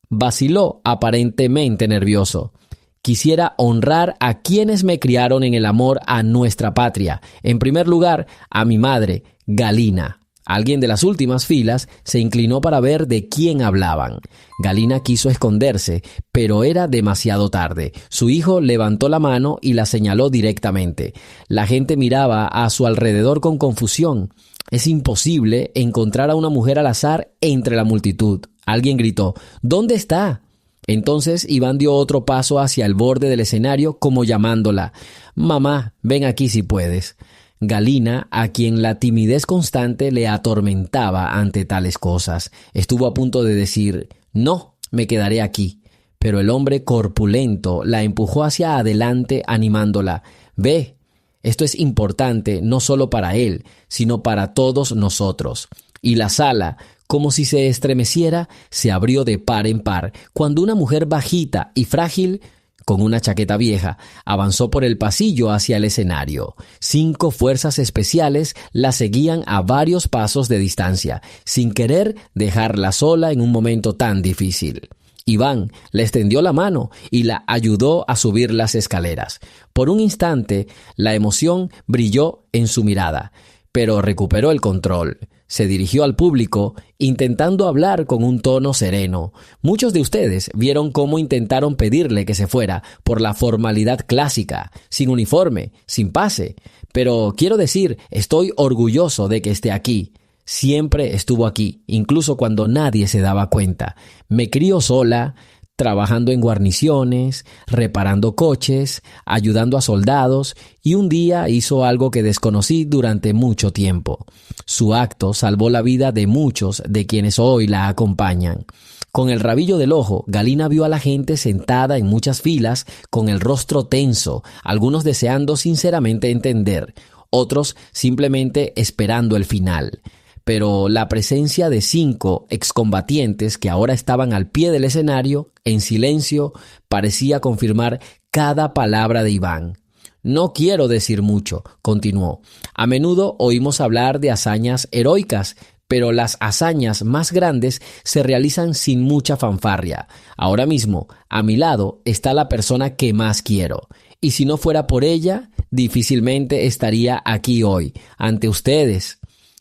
Vaciló aparentemente nervioso. Quisiera honrar a quienes me criaron en el amor a nuestra patria. En primer lugar, a mi madre, Galina». Alguien de las últimas filas se inclinó para ver de quién hablaban. Galina quiso esconderse, pero era demasiado tarde. Su hijo levantó la mano y la señaló directamente. La gente miraba a su alrededor con confusión. Es imposible encontrar a una mujer al azar entre la multitud. Alguien gritó: «¿Dónde está?». Entonces Iván dio otro paso hacia el borde del escenario como llamándola: «Mamá, ven aquí si puedes». Galina, a quien la timidez constante le atormentaba ante tales cosas, estuvo a punto de decir: «No, me quedaré aquí». Pero el hombre corpulento la empujó hacia adelante animándola: «Ve, esto es importante no solo para él, sino para todos nosotros». Y la sala, como si se estremeciera, se abrió de par en par cuando una mujer bajita y frágil, con una chaqueta vieja, avanzó por el pasillo hacia el escenario. 5 fuerzas especiales la seguían a varios pasos de distancia, sin querer dejarla sola en un momento tan difícil. Iván le extendió la mano y la ayudó a subir las escaleras. Por un instante, la emoción brilló en su mirada, pero recuperó el control. Se dirigió al público, intentando hablar con un tono sereno. Muchos de ustedes vieron cómo intentaron pedirle que se fuera por la formalidad clásica, sin uniforme, sin pase. Pero quiero decir, estoy orgulloso de que esté aquí. Siempre estuvo aquí, incluso cuando nadie se daba cuenta. Me crió sola, trabajando en guarniciones, reparando coches, ayudando a soldados, y un día hizo algo que desconocí durante mucho tiempo. Su acto salvó la vida de muchos de quienes hoy la acompañan. Con el rabillo del ojo, Galina vio a la gente sentada en muchas filas, con el rostro tenso, algunos deseando sinceramente entender, otros simplemente esperando el final. Pero la presencia de 5 excombatientes que ahora estaban al pie del escenario, en silencio, parecía confirmar cada palabra de Iván. «No quiero decir mucho», continuó. «A menudo oímos hablar de hazañas heroicas, pero las hazañas más grandes se realizan sin mucha fanfarria. Ahora mismo, a mi lado, está la persona que más quiero. Y si no fuera por ella, difícilmente estaría aquí hoy, ante ustedes».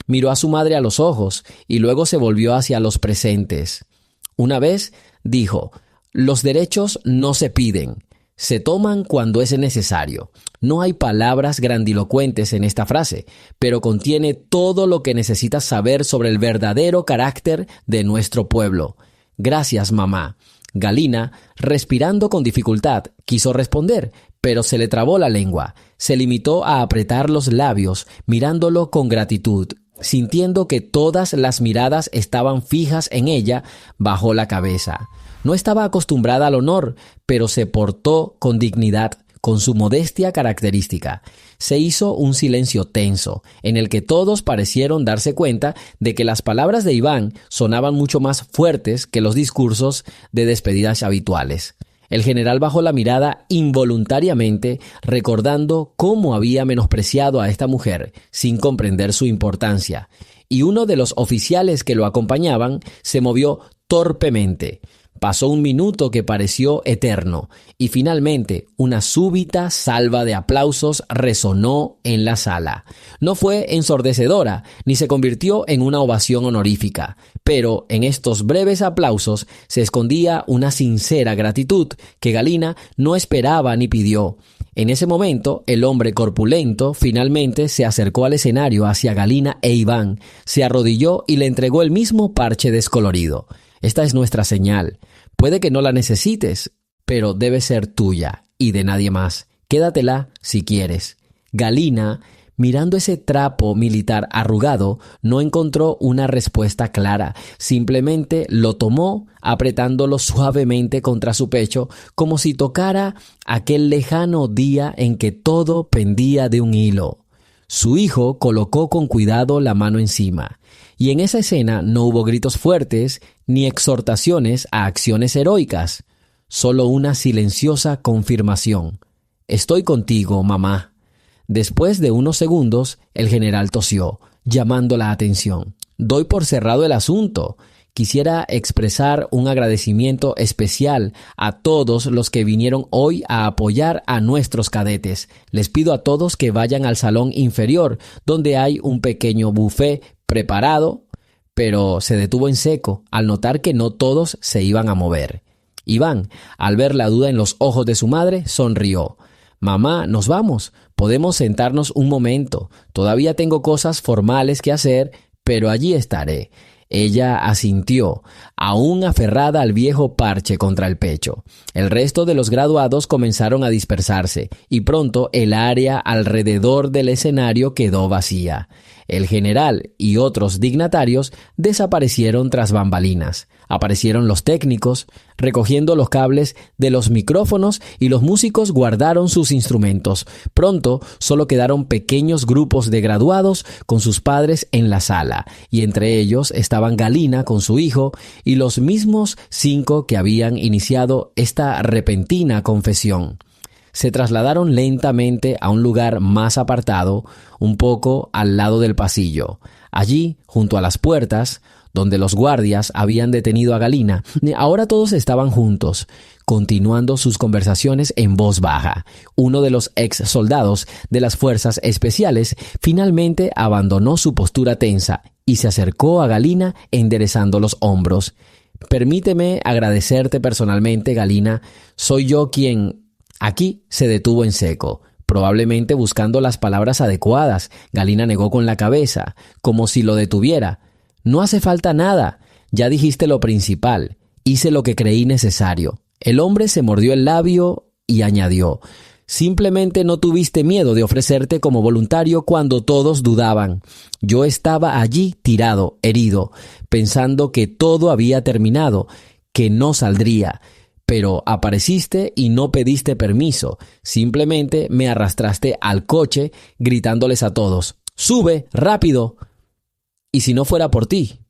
Miró a su madre a los ojos y luego se volvió hacia los presentes. Una vez dijo: «Los derechos no se piden, se toman cuando es necesario». No hay palabras grandilocuentes en esta frase, pero contiene todo lo que necesitas saber sobre el verdadero carácter de nuestro pueblo. «Gracias, mamá». Galina, respirando con dificultad, quiso responder, pero se le trabó la lengua. Se limitó a apretar los labios, mirándolo con gratitud. Sintiendo que todas las miradas estaban fijas en ella, bajó la cabeza. No estaba acostumbrada al honor, pero se portó con dignidad, con su modestia característica. Se hizo un silencio tenso, en el que todos parecieron darse cuenta de que las palabras de Iván sonaban mucho más fuertes que los discursos de despedidas habituales. El general bajó la mirada involuntariamente, recordando cómo había menospreciado a esta mujer, sin comprender su importancia, y uno de los oficiales que lo acompañaban se movió torpemente. Pasó un minuto que pareció eterno, y finalmente una súbita salva de aplausos resonó en la sala. No fue ensordecedora, ni se convirtió en una ovación honorífica, pero en estos breves aplausos se escondía una sincera gratitud que Galina no esperaba ni pidió. En ese momento, el hombre corpulento finalmente se acercó al escenario hacia Galina e Iván, se arrodilló y le entregó el mismo parche descolorido. Esta es nuestra señal. Puede que no la necesites, pero debe ser tuya y de nadie más. Quédatela si quieres. Galina, mirando ese trapo militar arrugado, no encontró una respuesta clara. Simplemente lo tomó, apretándolo suavemente contra su pecho, como si tocara aquel lejano día en que todo pendía de un hilo. Su hijo colocó con cuidado la mano encima, y en esa escena no hubo gritos fuertes ni exhortaciones a acciones heroicas, solo una silenciosa confirmación. «Estoy contigo, mamá». Después de unos segundos, el general tosió, llamando la atención. «Doy por cerrado el asunto. Quisiera expresar un agradecimiento especial a todos los que vinieron hoy a apoyar a nuestros cadetes. Les pido a todos que vayan al salón inferior, donde hay un pequeño buffet preparado», pero se detuvo en seco al notar que no todos se iban a mover. Iván, al ver la duda en los ojos de su madre, sonrió. «Mamá, nos vamos. Podemos sentarnos un momento. Todavía tengo cosas formales que hacer, pero allí estaré». Ella asintió, aún aferrada al viejo parche contra el pecho. El resto de los graduados comenzaron a dispersarse, y pronto el área alrededor del escenario quedó vacía. El general y otros dignatarios desaparecieron tras bambalinas. Aparecieron los técnicos, recogiendo los cables de los micrófonos, y los músicos guardaron sus instrumentos. Pronto solo quedaron pequeños grupos de graduados con sus padres en la sala, y entre ellos estaban Galina con su hijo y los mismos 5 que habían iniciado esta repentina confesión. Se trasladaron lentamente a un lugar más apartado, un poco al lado del pasillo. Allí, junto a las puertas, donde los guardias habían detenido a Galina, ahora todos estaban juntos, continuando sus conversaciones en voz baja. Uno de los ex soldados de las fuerzas especiales finalmente abandonó su postura tensa y se acercó a Galina enderezando los hombros. «Permíteme agradecerte personalmente, Galina. Soy yo quien...» Aquí se detuvo en seco, probablemente buscando las palabras adecuadas. Galina negó con la cabeza, como si lo detuviera. «No hace falta nada. Ya dijiste lo principal. Hice lo que creí necesario». El hombre se mordió el labio y añadió: «Simplemente no tuviste miedo de ofrecerte como voluntario cuando todos dudaban. Yo estaba allí tirado, herido, pensando que todo había terminado, que no saldría. Pero apareciste y no pediste permiso. Simplemente me arrastraste al coche gritándoles a todos: ¡Sube, rápido! ¿Y si no fuera por ti?».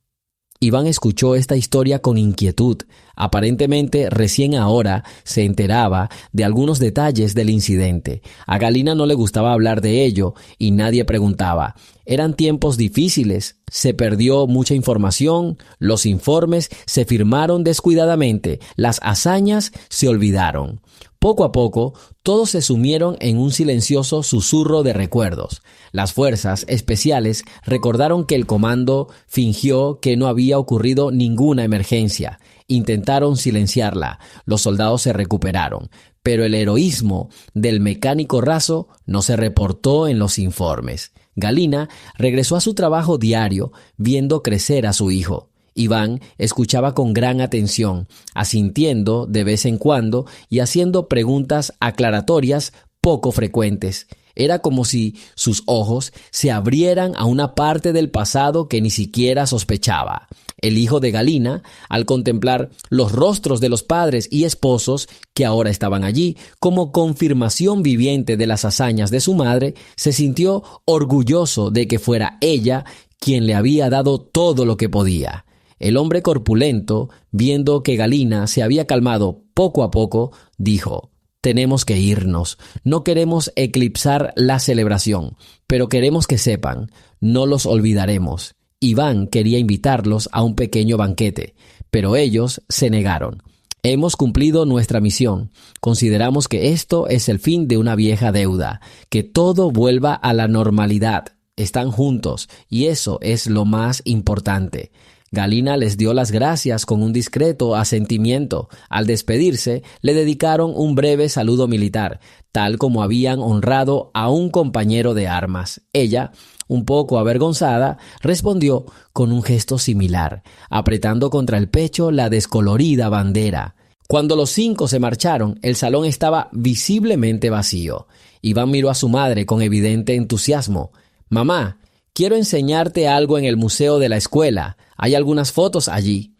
Iván escuchó esta historia con inquietud. Aparentemente recién ahora se enteraba de algunos detalles del incidente. A Galina no le gustaba hablar de ello y nadie preguntaba. Eran tiempos difíciles, se perdió mucha información, los informes se firmaron descuidadamente, las hazañas se olvidaron. Poco a poco, todos se sumieron en un silencioso susurro de recuerdos. Las fuerzas especiales recordaron que el comando fingió que no había ocurrido ninguna emergencia. Intentaron silenciarla. Los soldados se recuperaron, pero el heroísmo del mecánico raso no se reportó en los informes. Galina regresó a su trabajo diario, viendo crecer a su hijo. Iván escuchaba con gran atención, asintiendo de vez en cuando y haciendo preguntas aclaratorias poco frecuentes. Era como si sus ojos se abrieran a una parte del pasado que ni siquiera sospechaba. El hijo de Galina, al contemplar los rostros de los padres y esposos que ahora estaban allí, como confirmación viviente de las hazañas de su madre, se sintió orgulloso de que fuera ella quien le había dado todo lo que podía. El hombre corpulento, viendo que Galina se había calmado poco a poco, dijo: «Tenemos que irnos. No queremos eclipsar la celebración, pero queremos que sepan, no los olvidaremos». Iván quería invitarlos a un pequeño banquete, pero ellos se negaron. «Hemos cumplido nuestra misión. Consideramos que esto es el fin de una vieja deuda, que todo vuelva a la normalidad. Están juntos, y eso es lo más importante». Galina les dio las gracias con un discreto asentimiento. Al despedirse, le dedicaron un breve saludo militar, tal como habían honrado a un compañero de armas. Ella, un poco avergonzada, respondió con un gesto similar, apretando contra el pecho la descolorida bandera. Cuando los 5 se marcharon, el salón estaba visiblemente vacío. Iván miró a su madre con evidente entusiasmo. «Mamá, quiero enseñarte algo en el museo de la escuela. Hay algunas fotos allí.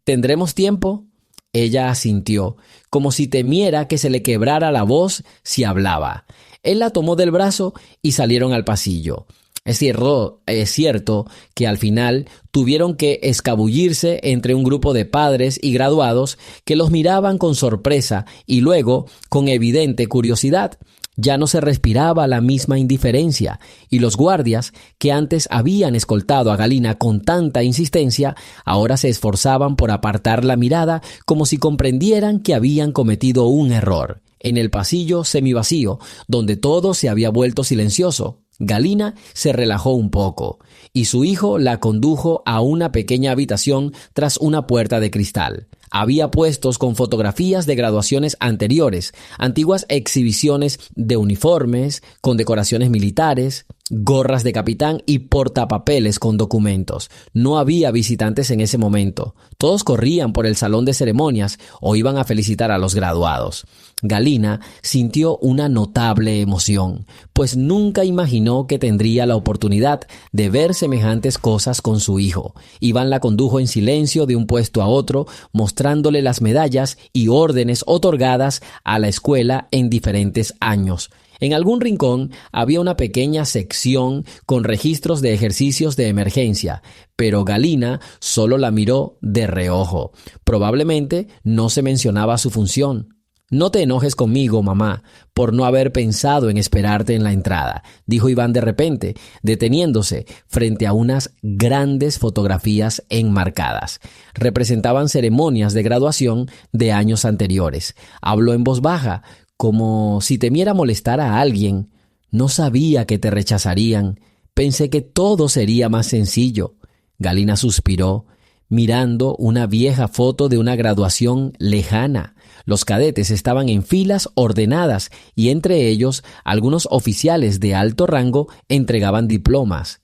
¿Tendremos tiempo?». Ella asintió, como si temiera que se le quebrara la voz si hablaba. Él la tomó del brazo y salieron al pasillo. Es cierto que al final tuvieron que escabullirse entre un grupo de padres y graduados que los miraban con sorpresa y luego con evidente curiosidad. Ya no se respiraba la misma indiferencia, y los guardias, que antes habían escoltado a Galina con tanta insistencia, ahora se esforzaban por apartar la mirada como si comprendieran que habían cometido un error. En el pasillo semivacío, donde todo se había vuelto silencioso, Galina se relajó un poco, y su hijo la condujo a una pequeña habitación tras una puerta de cristal. Había puestos con fotografías de graduaciones anteriores, antiguas exhibiciones de uniformes, con decoraciones militares, gorras de capitán y portapapeles con documentos. No había visitantes en ese momento. Todos corrían por el salón de ceremonias o iban a felicitar a los graduados. Galina sintió una notable emoción, pues nunca imaginó que tendría la oportunidad de ver semejantes cosas con su hijo. Iván la condujo en silencio de un puesto a otro, mostrándole las medallas y órdenes otorgadas a la escuela en diferentes años. En algún rincón había una pequeña sección con registros de ejercicios de emergencia, pero Galina solo la miró de reojo. Probablemente no se mencionaba su función. «No te enojes conmigo, mamá, por no haber pensado en esperarte en la entrada», dijo Iván de repente, deteniéndose frente a unas grandes fotografías enmarcadas. Representaban ceremonias de graduación de años anteriores. Habló en voz baja, como si temiera molestar a alguien. «No sabía que te rechazarían. Pensé que todo sería más sencillo». Galina suspiró, mirando una vieja foto de una graduación lejana. Los cadetes estaban en filas ordenadas y entre ellos algunos oficiales de alto rango entregaban diplomas.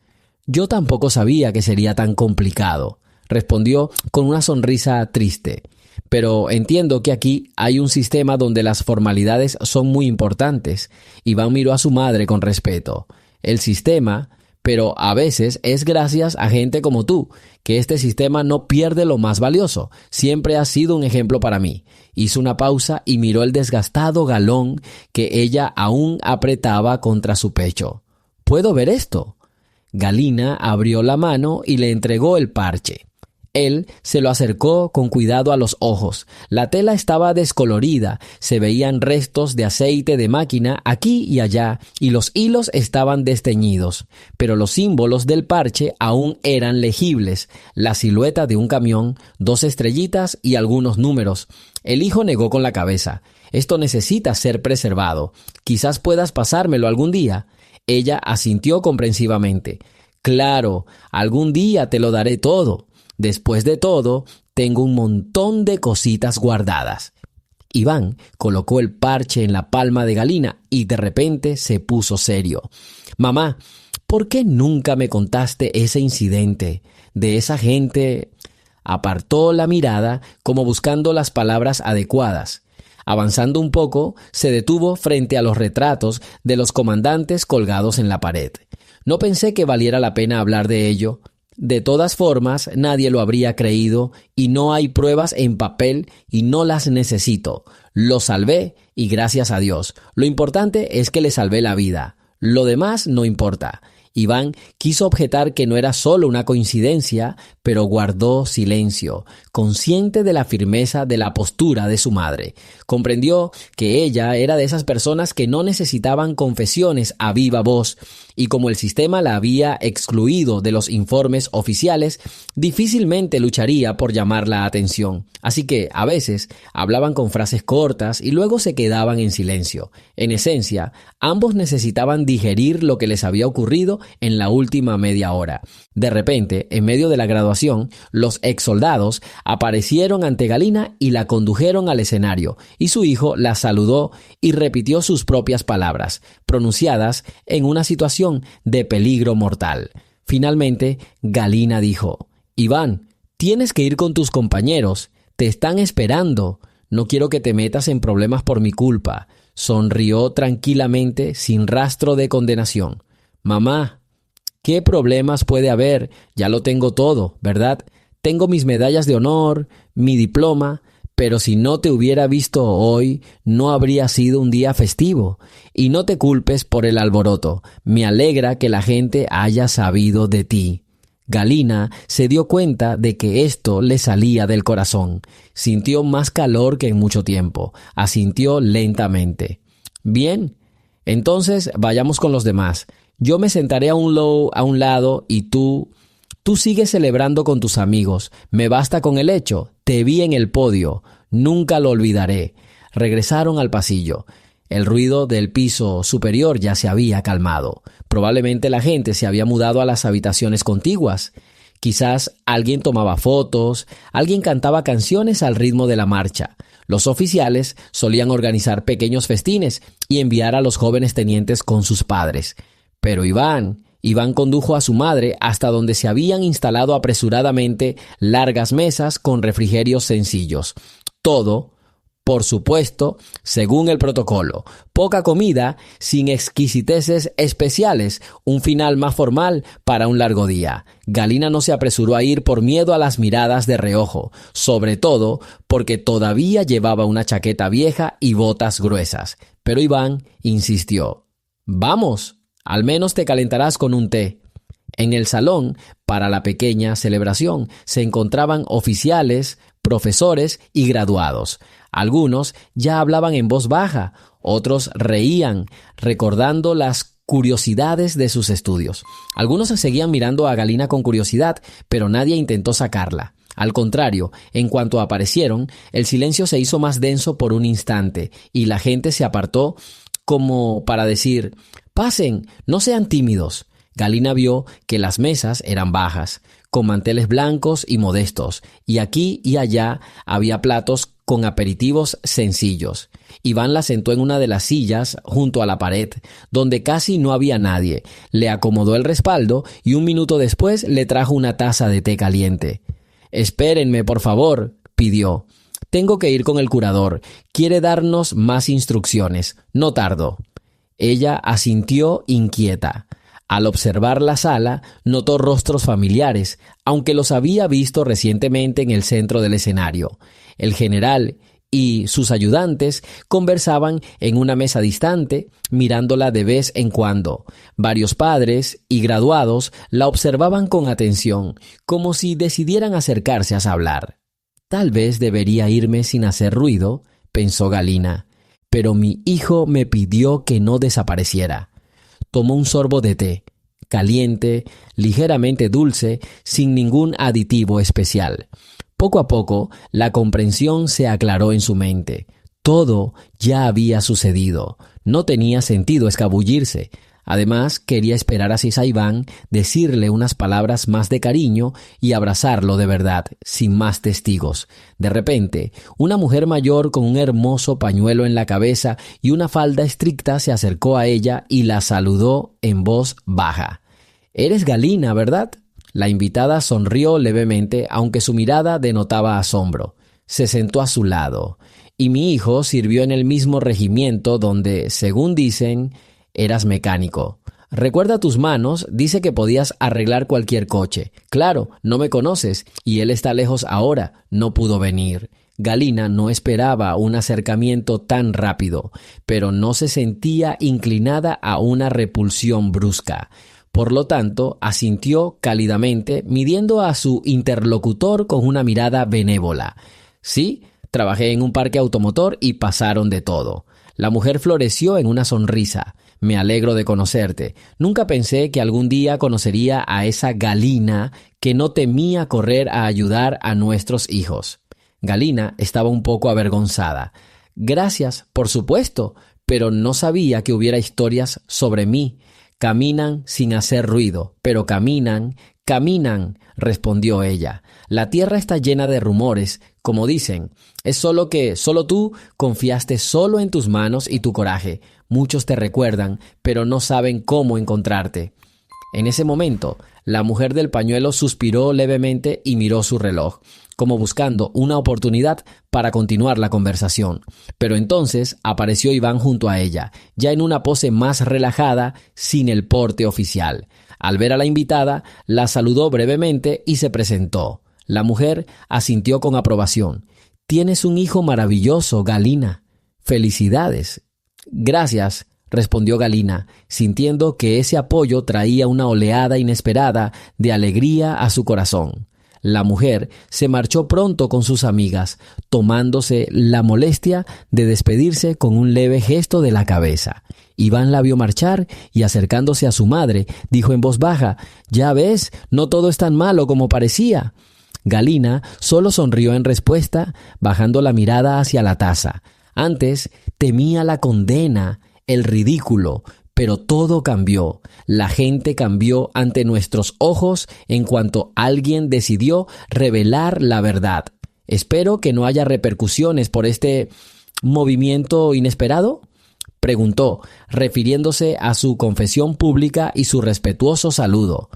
«Yo tampoco sabía que sería tan complicado», respondió con una sonrisa triste. «Pero entiendo que aquí hay un sistema donde las formalidades son muy importantes». Iván miró a su madre con respeto. «El sistema, pero a veces es gracias a gente como tú, que este sistema no pierde lo más valioso. Siempre has sido un ejemplo para mí». Hizo una pausa y miró el desgastado galón que ella aún apretaba contra su pecho. «¿Puedo ver esto?». Galina abrió la mano y le entregó el parche. Él se lo acercó con cuidado a los ojos. La tela estaba descolorida, se veían restos de aceite de máquina aquí y allá, y los hilos estaban desteñidos. Pero los símbolos del parche aún eran legibles: la silueta de un camión, 2 estrellitas y algunos números. El hijo negó con la cabeza. «Esto necesita ser preservado. Quizás puedas pasármelo algún día». Ella asintió comprensivamente. «Claro, algún día te lo daré todo. Después de todo, tengo un montón de cositas guardadas». Iván colocó el parche en la palma de Galina y de repente se puso serio. «Mamá, ¿por qué nunca me contaste ese incidente de esa gente?» Apartó la mirada como buscando las palabras adecuadas. Avanzando un poco, se detuvo frente a los retratos de los comandantes colgados en la pared. No pensé que valiera la pena hablar de ello. De todas formas, nadie lo habría creído y no hay pruebas en papel y no las necesito. Lo salvé y gracias a Dios. Lo importante es que le salvé la vida. Lo demás no importa. Iván quiso objetar que no era solo una coincidencia, pero guardó silencio, consciente de la firmeza de la postura de su madre. Comprendió que ella era de esas personas que no necesitaban confesiones a viva voz, y como el sistema la había excluido de los informes oficiales, difícilmente lucharía por llamar la atención. Así que, a veces, hablaban con frases cortas y luego se quedaban en silencio. En esencia, ambos necesitaban digerir lo que les había ocurrido en la última media hora. De repente, en medio de la graduación, los exsoldados aparecieron ante Galina y la condujeron al escenario, y su hijo la saludó y repitió sus propias palabras, pronunciadas en una situación de peligro mortal. Finalmente, Galina dijo: «Iván, tienes que ir con tus compañeros. Te están esperando. No quiero que te metas en problemas por mi culpa». Sonrió tranquilamente, sin rastro de condenación. «Mamá, ¿qué problemas puede haber? Ya lo tengo todo, ¿verdad? Tengo mis medallas de honor, mi diploma, pero si no te hubiera visto hoy, no habría sido un día festivo. Y no te culpes por el alboroto. Me alegra que la gente haya sabido de ti». Galina se dio cuenta de que esto le salía del corazón. Sintió más calor que en mucho tiempo. Asintió lentamente. «Bien, entonces vayamos con los demás. Yo me sentaré a un lado y tú sigues celebrando con tus amigos. Me basta con el hecho. Te vi en el podio. Nunca lo olvidaré». Regresaron al pasillo. El ruido del piso superior ya se había calmado. Probablemente la gente se había mudado a las habitaciones contiguas. Quizás alguien tomaba fotos, alguien cantaba canciones al ritmo de la marcha. Los oficiales solían organizar pequeños festines y enviar a los jóvenes tenientes con sus padres. Pero Iván condujo a su madre hasta donde se habían instalado apresuradamente largas mesas con refrigerios sencillos. Todo, por supuesto, según el protocolo. Poca comida, sin exquisiteces especiales, un final más formal para un largo día. Galina no se apresuró a ir por miedo a las miradas de reojo, sobre todo porque todavía llevaba una chaqueta vieja y botas gruesas. Pero Iván insistió: «Vamos, al menos te calentarás con un té». En el salón, para la pequeña celebración, se encontraban oficiales, profesores y graduados. Algunos ya hablaban en voz baja, otros reían, recordando las curiosidades de sus estudios. Algunos se seguían mirando a Galina con curiosidad, pero nadie intentó sacarla. Al contrario, en cuanto aparecieron, el silencio se hizo más denso por un instante y la gente se apartó como para decir: «Pasen, no sean tímidos». Galina vio que las mesas eran bajas, con manteles blancos y modestos, y aquí y allá había platos con aperitivos sencillos. Iván la sentó en una de las sillas junto a la pared, donde casi no había nadie. Le acomodó el respaldo y un minuto después le trajo una taza de té caliente. «Espérenme, por favor», pidió. «Tengo que ir con el curador. Quiere darnos más instrucciones. No tardo». Ella asintió inquieta. Al observar la sala, notó rostros familiares, aunque los había visto recientemente en el centro del escenario. El general y sus ayudantes conversaban en una mesa distante, mirándola de vez en cuando. Varios padres y graduados la observaban con atención, como si decidieran acercarse a hablar. «Tal vez debería irme sin hacer ruido», pensó Galina, «pero mi hijo me pidió que no desapareciera». Tomó un sorbo de té, caliente, ligeramente dulce, sin ningún aditivo especial. Poco a poco, la comprensión se aclaró en su mente. Todo ya había sucedido. No tenía sentido escabullirse. Además, quería esperar así a Iván, decirle unas palabras más de cariño y abrazarlo de verdad, sin más testigos. De repente, una mujer mayor con un hermoso pañuelo en la cabeza y una falda estricta se acercó a ella y la saludó en voz baja. «Eres Galina, ¿verdad?». La invitada sonrió levemente, aunque su mirada denotaba asombro. Se sentó a su lado. y mi hijo sirvió en el mismo regimiento donde, según dicen, eras mecánico. Recuerda tus manos, dice que podías arreglar cualquier coche. Claro, no me conoces y él está lejos ahora, no pudo venir. Galina no esperaba un acercamiento tan rápido, pero no se sentía inclinada a una repulsión brusca. Por lo tanto, asintió cálidamente, midiendo a su interlocutor con una mirada benévola. Sí, trabajé en un parque automotor y pasaron de todo. La mujer floreció en una sonrisa. Me alegro de conocerte. Nunca pensé que algún día conocería a esa Galina que no temía correr a ayudar a nuestros hijos. Galina estaba un poco avergonzada. Gracias, por supuesto, pero no sabía que hubiera historias sobre mí. Caminan sin hacer ruido, pero caminan, respondió ella. La tierra está llena de rumores, como dicen. Es solo que solo tú confiaste solo en tus manos y tu coraje. Muchos te recuerdan, pero no saben cómo encontrarte. En ese momento, la mujer del pañuelo suspiró levemente y miró su reloj, como buscando una oportunidad para continuar la conversación. Pero entonces apareció Iván junto a ella, ya en una pose más relajada, sin el porte oficial. Al ver a la invitada, la saludó brevemente y se presentó. La mujer asintió con aprobación. «Tienes un hijo maravilloso, Galina. ¡Felicidades!». «Gracias», respondió Galina, sintiendo que ese apoyo traía una oleada inesperada de alegría a su corazón. La mujer se marchó pronto con sus amigas, tomándose la molestia de despedirse con un leve gesto de la cabeza. Iván la vio marchar y, acercándose a su madre, dijo en voz baja: «Ya ves, no todo es tan malo como parecía». Galina solo sonrió en respuesta, bajando la mirada hacia la taza. Antes temía la condena, el ridículo, pero todo cambió. La gente cambió ante nuestros ojos en cuanto alguien decidió revelar la verdad. Espero que no haya repercusiones por este movimiento inesperado, preguntó, refiriéndose a su confesión pública y su respetuoso saludo.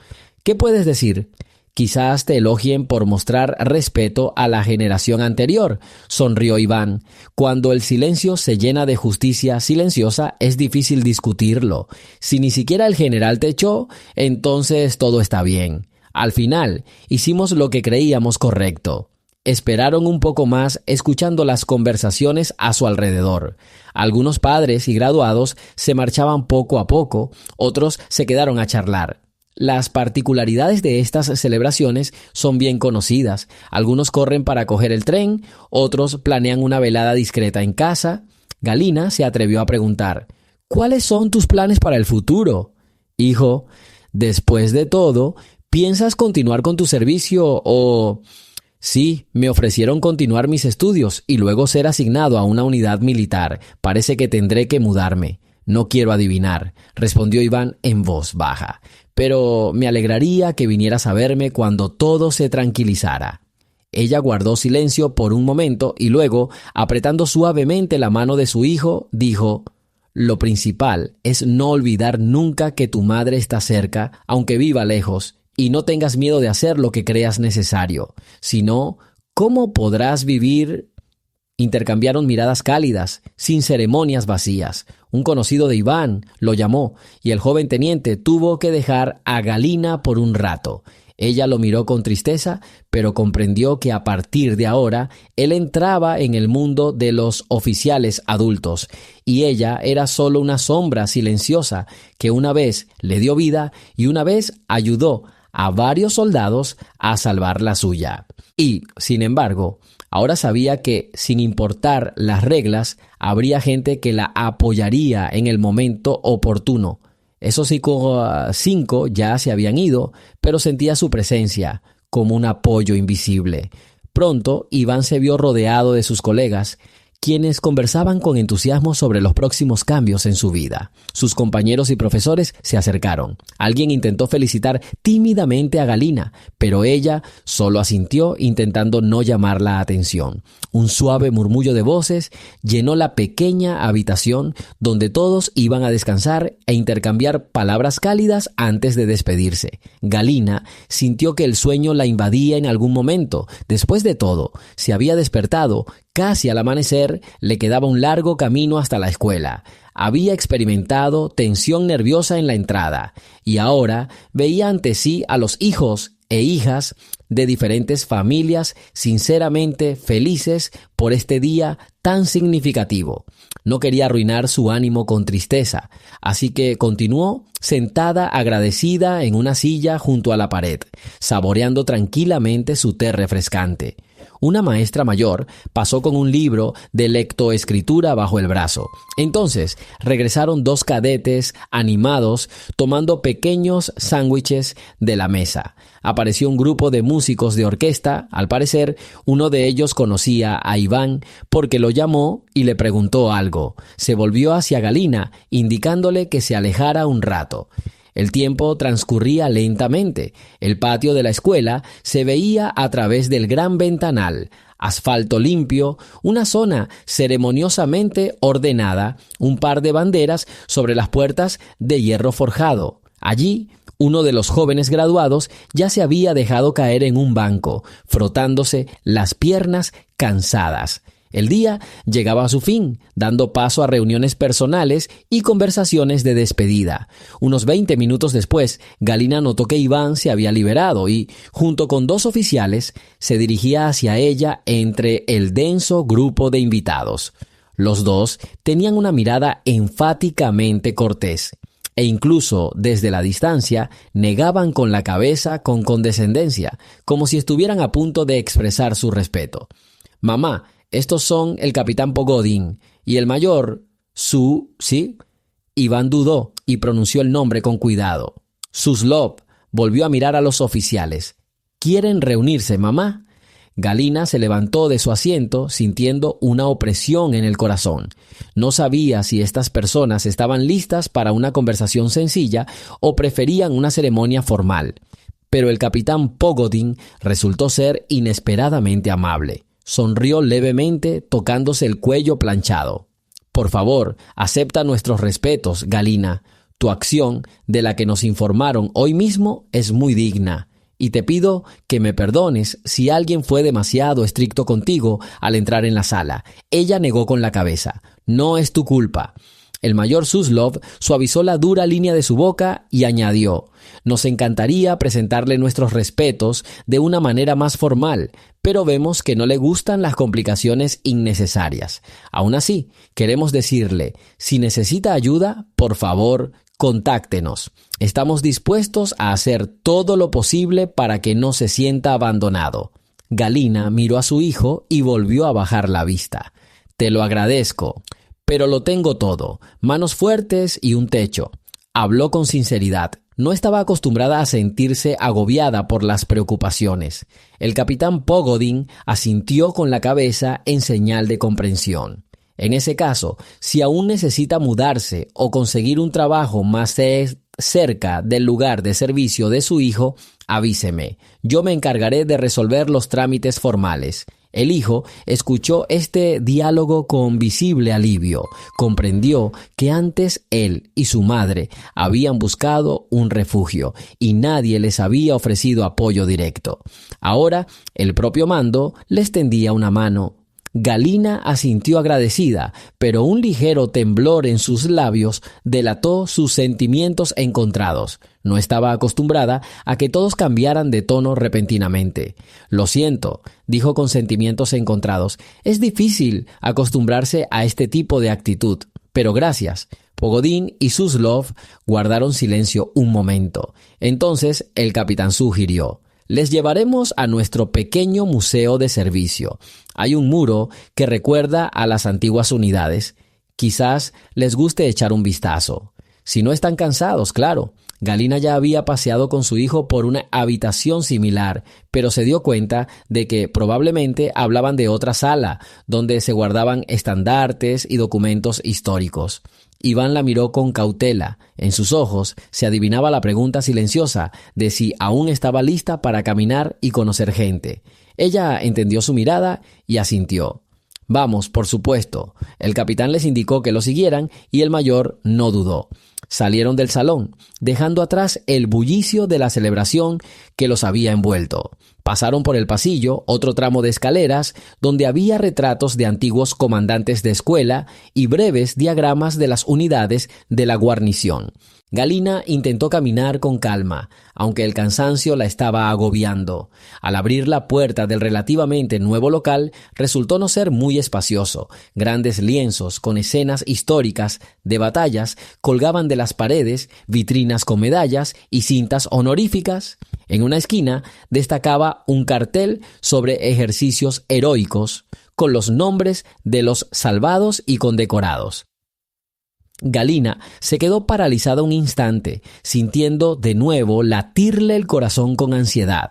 ¿Qué puedes decir? Quizás te elogien por mostrar respeto a la generación anterior, sonrió Iván. Cuando el silencio se llena de justicia silenciosa, es difícil discutirlo. Si ni siquiera el general te echó, entonces todo está bien. Al final, hicimos lo que creíamos correcto. Esperaron un poco más escuchando las conversaciones a su alrededor. Algunos padres y graduados se marchaban poco a poco, otros se quedaron a charlar. Las particularidades de estas celebraciones son bien conocidas. Algunos corren para coger el tren, otros planean una velada discreta en casa. Galina se atrevió a preguntar: «¿Cuáles son tus planes para el futuro?» «Hijo, después de todo, ¿piensas continuar con tu servicio o...?» «Sí, me ofrecieron continuar mis estudios y luego ser asignado a una unidad militar. Parece que tendré que mudarme». «No quiero adivinar», respondió Iván en voz baja, «pero me alegraría que vinieras a verme cuando todo se tranquilizara». Ella guardó silencio por un momento y luego, apretando suavemente la mano de su hijo, dijo: «Lo principal es no olvidar nunca que tu madre está cerca, aunque viva lejos, y no tengas miedo de hacer lo que creas necesario. Si no, ¿cómo podrás vivir...?» Intercambiaron miradas cálidas, sin ceremonias vacías. Un conocido de Iván lo llamó y el joven teniente tuvo que dejar a Galina por un rato. Ella lo miró con tristeza, pero comprendió que a partir de ahora él entraba en el mundo de los oficiales adultos y ella era solo una sombra silenciosa que una vez le dio vida y una vez ayudó a varios soldados a salvar la suya. Y, sin embargo, ahora sabía que, sin importar las reglas, habría gente que la apoyaría en el momento oportuno. Esos cinco ya se habían ido, pero sentía su presencia como un apoyo invisible. Pronto, Iván se vio rodeado de sus colegas, quienes conversaban con entusiasmo sobre los próximos cambios en su vida. Sus compañeros y profesores se acercaron. Alguien intentó felicitar tímidamente a Galina, pero ella solo asintió intentando no llamar la atención. Un suave murmullo de voces llenó la pequeña habitación donde todos iban a descansar e intercambiar palabras cálidas antes de despedirse. Galina sintió que el sueño la invadía en algún momento. Después de todo, se había despertado Casi al amanecer le quedaba un largo camino hasta la escuela. Había experimentado tensión nerviosa en la entrada y ahora veía ante sí a los hijos e hijas de diferentes familias sinceramente felices por este día tan significativo. No quería arruinar su ánimo con tristeza, así que continuó sentada agradecida en una silla junto a la pared, saboreando tranquilamente su té refrescante. Una maestra mayor pasó con un libro de lectoescritura bajo el brazo. Entonces regresaron 2 cadetes animados tomando pequeños sándwiches de la mesa. Apareció un grupo de músicos de orquesta. Al parecer, uno de ellos conocía a Iván porque lo llamó y le preguntó algo. Se volvió hacia Galina, indicándole que se alejara un rato. El tiempo transcurría lentamente. El patio de la escuela se veía a través del gran ventanal. Asfalto limpio, una zona ceremoniosamente ordenada, un par de banderas sobre las puertas de hierro forjado. Allí, uno de los jóvenes graduados ya se había dejado caer en un banco, frotándose las piernas cansadas. El día llegaba a su fin, dando paso a reuniones personales y conversaciones de despedida. Unos 20 minutos después, Galina notó que Iván se había liberado y, junto con 2 oficiales, se dirigía hacia ella entre el denso grupo de invitados. Los 2 tenían una mirada enfáticamente cortés e incluso desde la distancia negaban con la cabeza con condescendencia, como si estuvieran a punto de expresar su respeto. «Mamá, estos son el capitán Pogodin y el mayor, ¿sí?» Iván dudó y pronunció el nombre con cuidado. Suslov volvió a mirar a los oficiales. «¿Quieren reunirse, mamá?» Galina se levantó de su asiento sintiendo una opresión en el corazón. No sabía si estas personas estaban listas para una conversación sencilla o preferían una ceremonia formal. Pero el capitán Pogodin resultó ser inesperadamente amable. Sonrió levemente, tocándose el cuello planchado. «Por favor, acepta nuestros respetos, Galina. Tu acción, de la que nos informaron hoy mismo, es muy digna. Y te pido que me perdones si alguien fue demasiado estricto contigo al entrar en la sala». Ella negó con la cabeza. «No es tu culpa». El mayor Suslov suavizó la dura línea de su boca y añadió: «Nos encantaría presentarle nuestros respetos de una manera más formal, pero vemos que no le gustan las complicaciones innecesarias. Aún así, queremos decirle, si necesita ayuda, por favor, contáctenos. Estamos dispuestos a hacer todo lo posible para que no se sienta abandonado». Galina miró a su hijo y volvió a bajar la vista. «Te lo agradezco, pero lo tengo todo, manos fuertes y un techo». Habló con sinceridad. No estaba acostumbrada a sentirse agobiada por las preocupaciones. El capitán Pogodin asintió con la cabeza en señal de comprensión. «En ese caso, si aún necesita mudarse o conseguir un trabajo más cerca del lugar de servicio de su hijo, avíseme. Yo me encargaré de resolver los trámites formales». El hijo escuchó este diálogo con visible alivio. Comprendió que antes él y su madre habían buscado un refugio y nadie les había ofrecido apoyo directo. Ahora el propio mando les tendía una mano. Galina asintió agradecida, pero un ligero temblor en sus labios delató sus sentimientos encontrados. No estaba acostumbrada a que todos cambiaran de tono repentinamente. «Lo siento», dijo con sentimientos encontrados. «Es difícil acostumbrarse a este tipo de actitud, pero gracias». Pogodin y Suslov guardaron silencio un momento. Entonces el capitán sugirió: «Les llevaremos a nuestro pequeño museo de servicio. Hay un muro que recuerda a las antiguas unidades. Quizás les guste echar un vistazo. Si no están cansados, claro». Galina ya había paseado con su hijo por una habitación similar, pero se dio cuenta de que probablemente hablaban de otra sala, donde se guardaban estandartes y documentos históricos. Iván la miró con cautela. En sus ojos se adivinaba la pregunta silenciosa de si aún estaba lista para caminar y conocer gente. Ella entendió su mirada y asintió. «Vamos, por supuesto». El capitán les indicó que lo siguieran y el mayor no dudó. Salieron del salón, dejando atrás el bullicio de la celebración que los había envuelto. Pasaron por el pasillo, otro tramo de escaleras, donde había retratos de antiguos comandantes de escuela y breves diagramas de las unidades de la guarnición. Galina intentó caminar con calma, aunque el cansancio la estaba agobiando. Al abrir la puerta del relativamente nuevo local, resultó no ser muy espacioso. Grandes lienzos con escenas históricas de batallas colgaban de las paredes, vitrinas con medallas y cintas honoríficas. En una esquina destacaba un cartel sobre ejercicios heroicos, con los nombres de los salvados y condecorados. Galina se quedó paralizada un instante, sintiendo de nuevo latirle el corazón con ansiedad.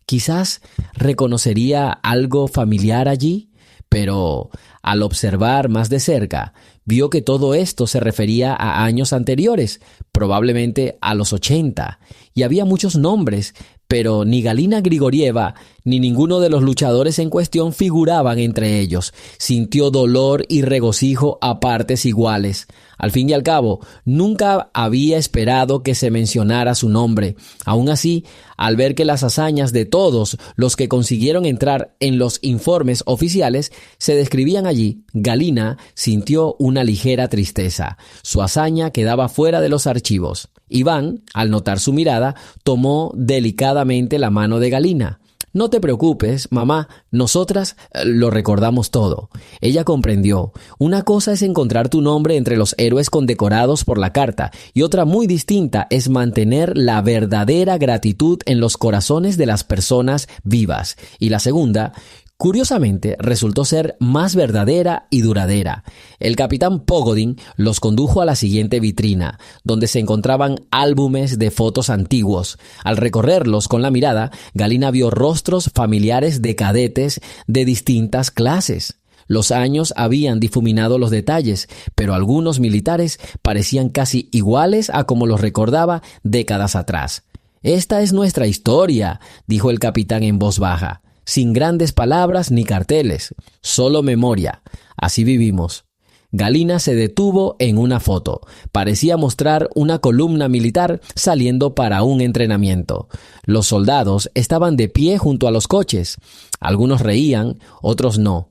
Quizás reconocería algo familiar allí, pero al observar más de cerca, vio que todo esto se refería a años anteriores, probablemente a los 80, y había muchos nombres, pero ni Galina Grigorieva ni ninguno de los luchadores en cuestión figuraban entre ellos. Sintió dolor y regocijo a partes iguales. Al fin y al cabo, nunca había esperado que se mencionara su nombre. Aún así, al ver que las hazañas de todos los que consiguieron entrar en los informes oficiales se describían allí, Galina sintió una ligera tristeza. Su hazaña quedaba fuera de los archivos. Iván, al notar su mirada, tomó delicadamente la mano de Galina. «No te preocupes, mamá, nosotras lo recordamos todo». Ella comprendió. Una cosa es encontrar tu nombre entre los héroes condecorados por la carta, y otra muy distinta es mantener la verdadera gratitud en los corazones de las personas vivas. Y la segunda, curiosamente, resultó ser más verdadera y duradera. El capitán Pogodin los condujo a la siguiente vitrina, donde se encontraban álbumes de fotos antiguos. Al recorrerlos con la mirada, Galina vio rostros familiares de cadetes de distintas clases. Los años habían difuminado los detalles, pero algunos militares parecían casi iguales a como los recordaba décadas atrás. «Esta es nuestra historia», dijo el capitán en voz baja. «Sin grandes palabras ni carteles, solo memoria. Así vivimos». Galina se detuvo en una foto. Parecía mostrar una columna militar saliendo para un entrenamiento. Los soldados estaban de pie junto a los coches. Algunos reían, otros no.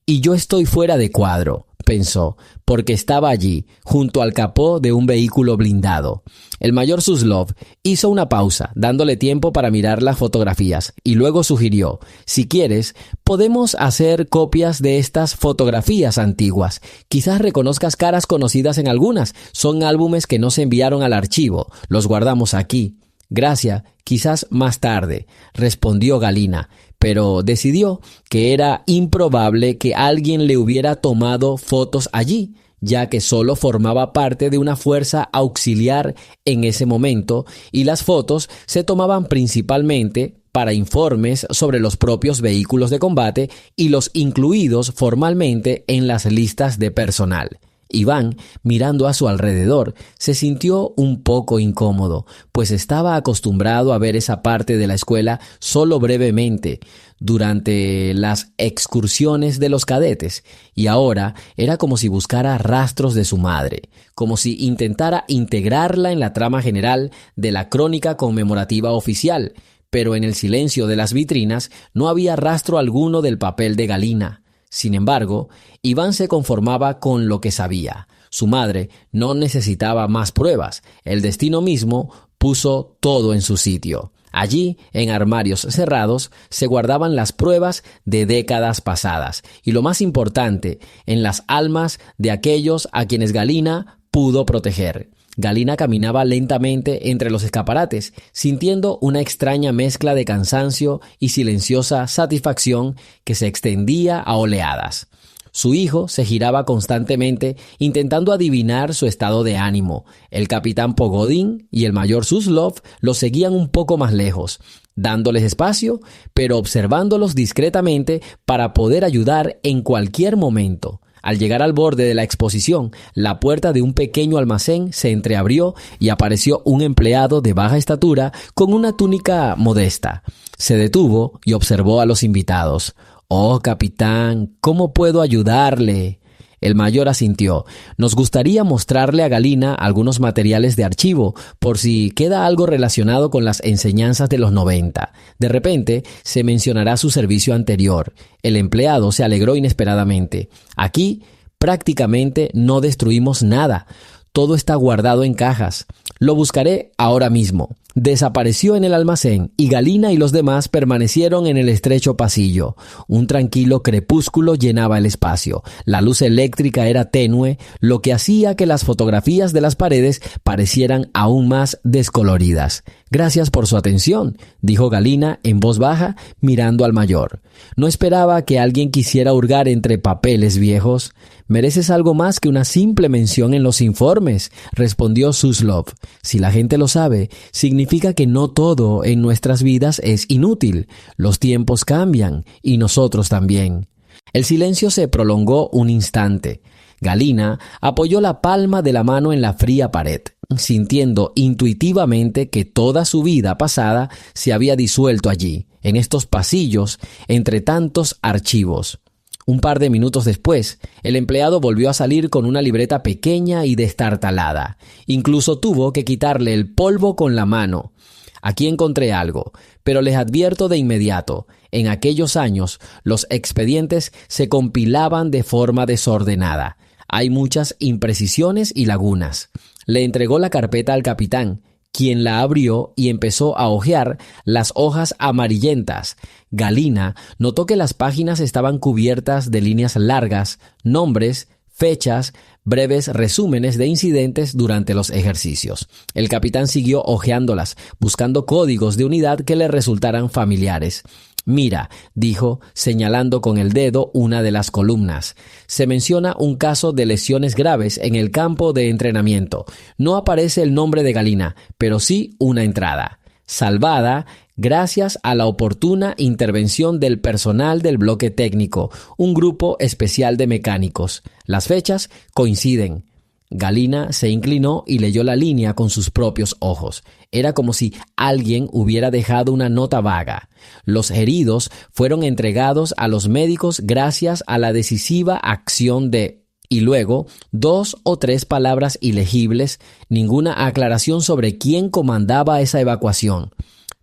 «Y yo estoy fuera de cuadro», pensó, porque estaba allí, junto al capó de un vehículo blindado. El mayor Suslov hizo una pausa, dándole tiempo para mirar las fotografías, y luego sugirió: «Si quieres, podemos hacer copias de estas fotografías antiguas. Quizás reconozcas caras conocidas en algunas. Son álbumes que no se enviaron al archivo. Los guardamos aquí». «Gracias, quizás más tarde», respondió Galina, pero decidió que era improbable que alguien le hubiera tomado fotos allí, ya que solo formaba parte de una fuerza auxiliar en ese momento, y las fotos se tomaban principalmente para informes sobre los propios vehículos de combate y los incluidos formalmente en las listas de personal. Iván, mirando a su alrededor, se sintió un poco incómodo, pues estaba acostumbrado a ver esa parte de la escuela solo brevemente, durante las excursiones de los cadetes, y ahora era como si buscara rastros de su madre, como si intentara integrarla en la trama general de la crónica conmemorativa oficial, pero en el silencio de las vitrinas no había rastro alguno del papel de Galina. Sin embargo, Iván se conformaba con lo que sabía. Su madre no necesitaba más pruebas. El destino mismo puso todo en su sitio. Allí, en armarios cerrados, se guardaban las pruebas de décadas pasadas y, lo más importante, en las almas de aquellos a quienes Galina pudo proteger. Galina caminaba lentamente entre los escaparates, sintiendo una extraña mezcla de cansancio y silenciosa satisfacción que se extendía a oleadas. Su hijo se giraba constantemente intentando adivinar su estado de ánimo. El capitán Pogodin y el mayor Suslov lo seguían un poco más lejos, dándoles espacio, pero observándolos discretamente para poder ayudar en cualquier momento. Al llegar al borde de la exposición, la puerta de un pequeño almacén se entreabrió y apareció un empleado de baja estatura con una túnica modesta. Se detuvo y observó a los invitados. «Oh, capitán, ¿cómo puedo ayudarle?». El mayor asintió. Nos gustaría mostrarle a Galina algunos materiales de archivo, por si queda algo relacionado con las enseñanzas de los 90. De repente, se mencionará su servicio anterior. El empleado se alegró inesperadamente. Aquí, prácticamente no destruimos nada. Todo está guardado en cajas. Lo buscaré ahora mismo. Desapareció en el almacén y Galina y los demás permanecieron en el estrecho pasillo. Un tranquilo crepúsculo llenaba el espacio. La luz eléctrica era tenue, lo que hacía que las fotografías de las paredes parecieran aún más descoloridas. «Gracias por su atención», dijo Galina en voz baja, mirando al mayor. No esperaba que alguien quisiera hurgar entre papeles viejos. «Mereces algo más que una simple mención en los informes», respondió Suslov. «Si la gente lo sabe, significa que no todo en nuestras vidas es inútil. Los tiempos cambian y nosotros también». El silencio se prolongó un instante. Galina apoyó la palma de la mano en la fría pared, sintiendo intuitivamente que toda su vida pasada se había disuelto allí, en estos pasillos, entre tantos archivos. Un par de minutos después, el empleado volvió a salir con una libreta pequeña y destartalada. Incluso tuvo que quitarle el polvo con la mano. «Aquí encontré algo, pero les advierto de inmediato, en aquellos años los expedientes se compilaban de forma desordenada. Hay muchas imprecisiones y lagunas». Le entregó la carpeta al capitán, quien la abrió y empezó a hojear las hojas amarillentas. Galina notó que las páginas estaban cubiertas de líneas largas, nombres, fechas, breves resúmenes de incidentes durante los ejercicios. El capitán siguió hojeándolas, buscando códigos de unidad que le resultaran familiares. «Mira», dijo, señalando con el dedo una de las columnas. «Se menciona un caso de lesiones graves en el campo de entrenamiento. No aparece el nombre de Galina, pero sí una entrada. Salvada gracias a la oportuna intervención del personal del bloque técnico, un grupo especial de mecánicos. Las fechas coinciden». Galina se inclinó y leyó la línea con sus propios ojos. Era como si alguien hubiera dejado una nota vaga. Los heridos fueron entregados a los médicos gracias a la decisiva acción de... Y luego, 2 o 3 palabras ilegibles, ninguna aclaración sobre quién comandaba esa evacuación.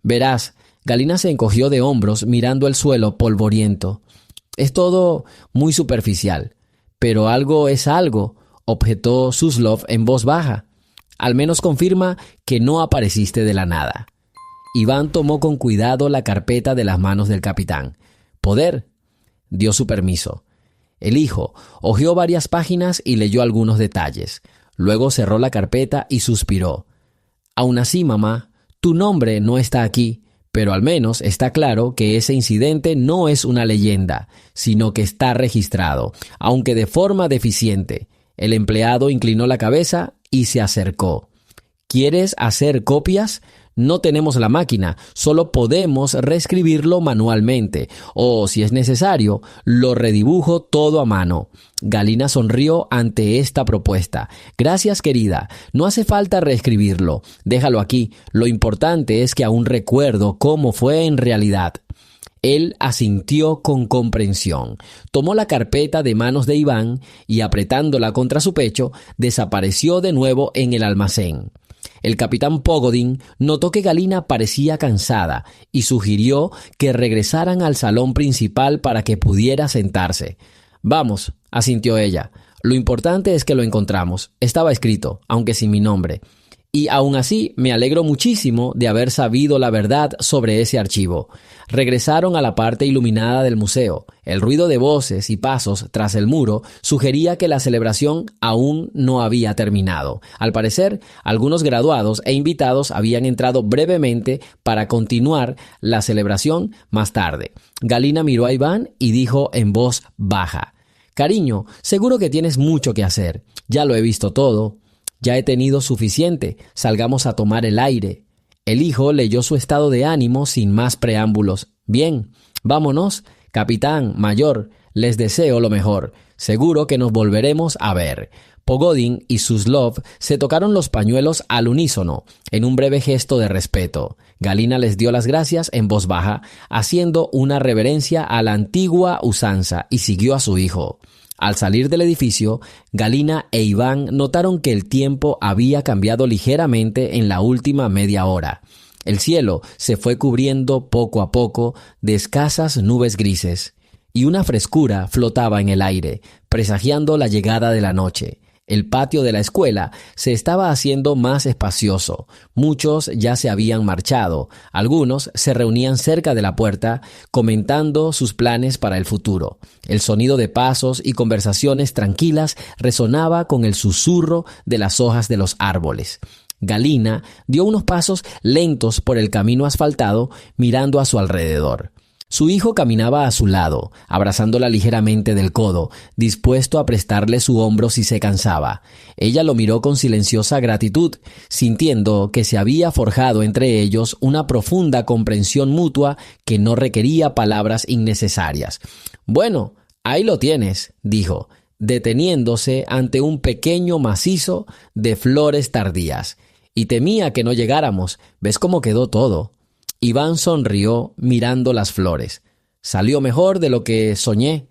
«Verás», Galina se encogió de hombros mirando el suelo polvoriento. «Es todo muy superficial, pero algo es algo», objetó Suslov en voz baja. «Al menos confirma que no apareciste de la nada». Iván tomó con cuidado la carpeta de las manos del capitán. «¿Poder?». Dio su permiso. El hijo hojeó varias páginas y leyó algunos detalles. Luego cerró la carpeta y suspiró. «Aún así, mamá, tu nombre no está aquí, pero al menos está claro que ese incidente no es una leyenda, sino que está registrado, aunque de forma deficiente». El empleado inclinó la cabeza y se acercó. «¿Quieres hacer copias? No tenemos la máquina, solo podemos reescribirlo manualmente, o, si es necesario, lo redibujo todo a mano». Galina sonrió ante esta propuesta. «Gracias, querida. No hace falta reescribirlo. Déjalo aquí. Lo importante es que aún recuerdo cómo fue en realidad». Él asintió con comprensión. Tomó la carpeta de manos de Iván y, apretándola contra su pecho, desapareció de nuevo en el almacén. El capitán Pogodin notó que Galina parecía cansada y sugirió que regresaran al salón principal para que pudiera sentarse. «Vamos», asintió ella. «Lo importante es que lo encontramos. Estaba escrito, aunque sin mi nombre. Y aún así me alegro muchísimo de haber sabido la verdad sobre ese archivo». Regresaron a la parte iluminada del museo. El ruido de voces y pasos tras el muro sugería que la celebración aún no había terminado. Al parecer, algunos graduados e invitados habían entrado brevemente para continuar la celebración más tarde. Galina miró a Iván y dijo en voz baja: «Cariño, seguro que tienes mucho que hacer. Ya lo he visto todo. Ya he tenido suficiente. Salgamos a tomar el aire». El hijo leyó su estado de ánimo sin más preámbulos. «Bien, vámonos. Capitán, mayor, les deseo lo mejor. Seguro que nos volveremos a ver». Pogodin y Suslov se tocaron los pañuelos al unísono, en un breve gesto de respeto. Galina les dio las gracias en voz baja, haciendo una reverencia a la antigua usanza, y siguió a su hijo. Al salir del edificio, Galina e Iván notaron que el tiempo había cambiado ligeramente en la última media hora. El cielo se fue cubriendo poco a poco de escasas nubes grises, y una frescura flotaba en el aire, presagiando la llegada de la noche. El patio de la escuela se estaba haciendo más espacioso. Muchos ya se habían marchado. Algunos se reunían cerca de la puerta, comentando sus planes para el futuro. El sonido de pasos y conversaciones tranquilas resonaba con el susurro de las hojas de los árboles. Galina dio unos pasos lentos por el camino asfaltado, mirando a su alrededor. Su hijo caminaba a su lado, abrazándola ligeramente del codo, dispuesto a prestarle su hombro si se cansaba. Ella lo miró con silenciosa gratitud, sintiendo que se había forjado entre ellos una profunda comprensión mutua que no requería palabras innecesarias. «Bueno, ahí lo tienes», dijo, deteniéndose ante un pequeño macizo de flores tardías. «Y temía que no llegáramos. ¿Ves cómo quedó todo?» Iván sonrió mirando las flores. «Salió mejor de lo que soñé.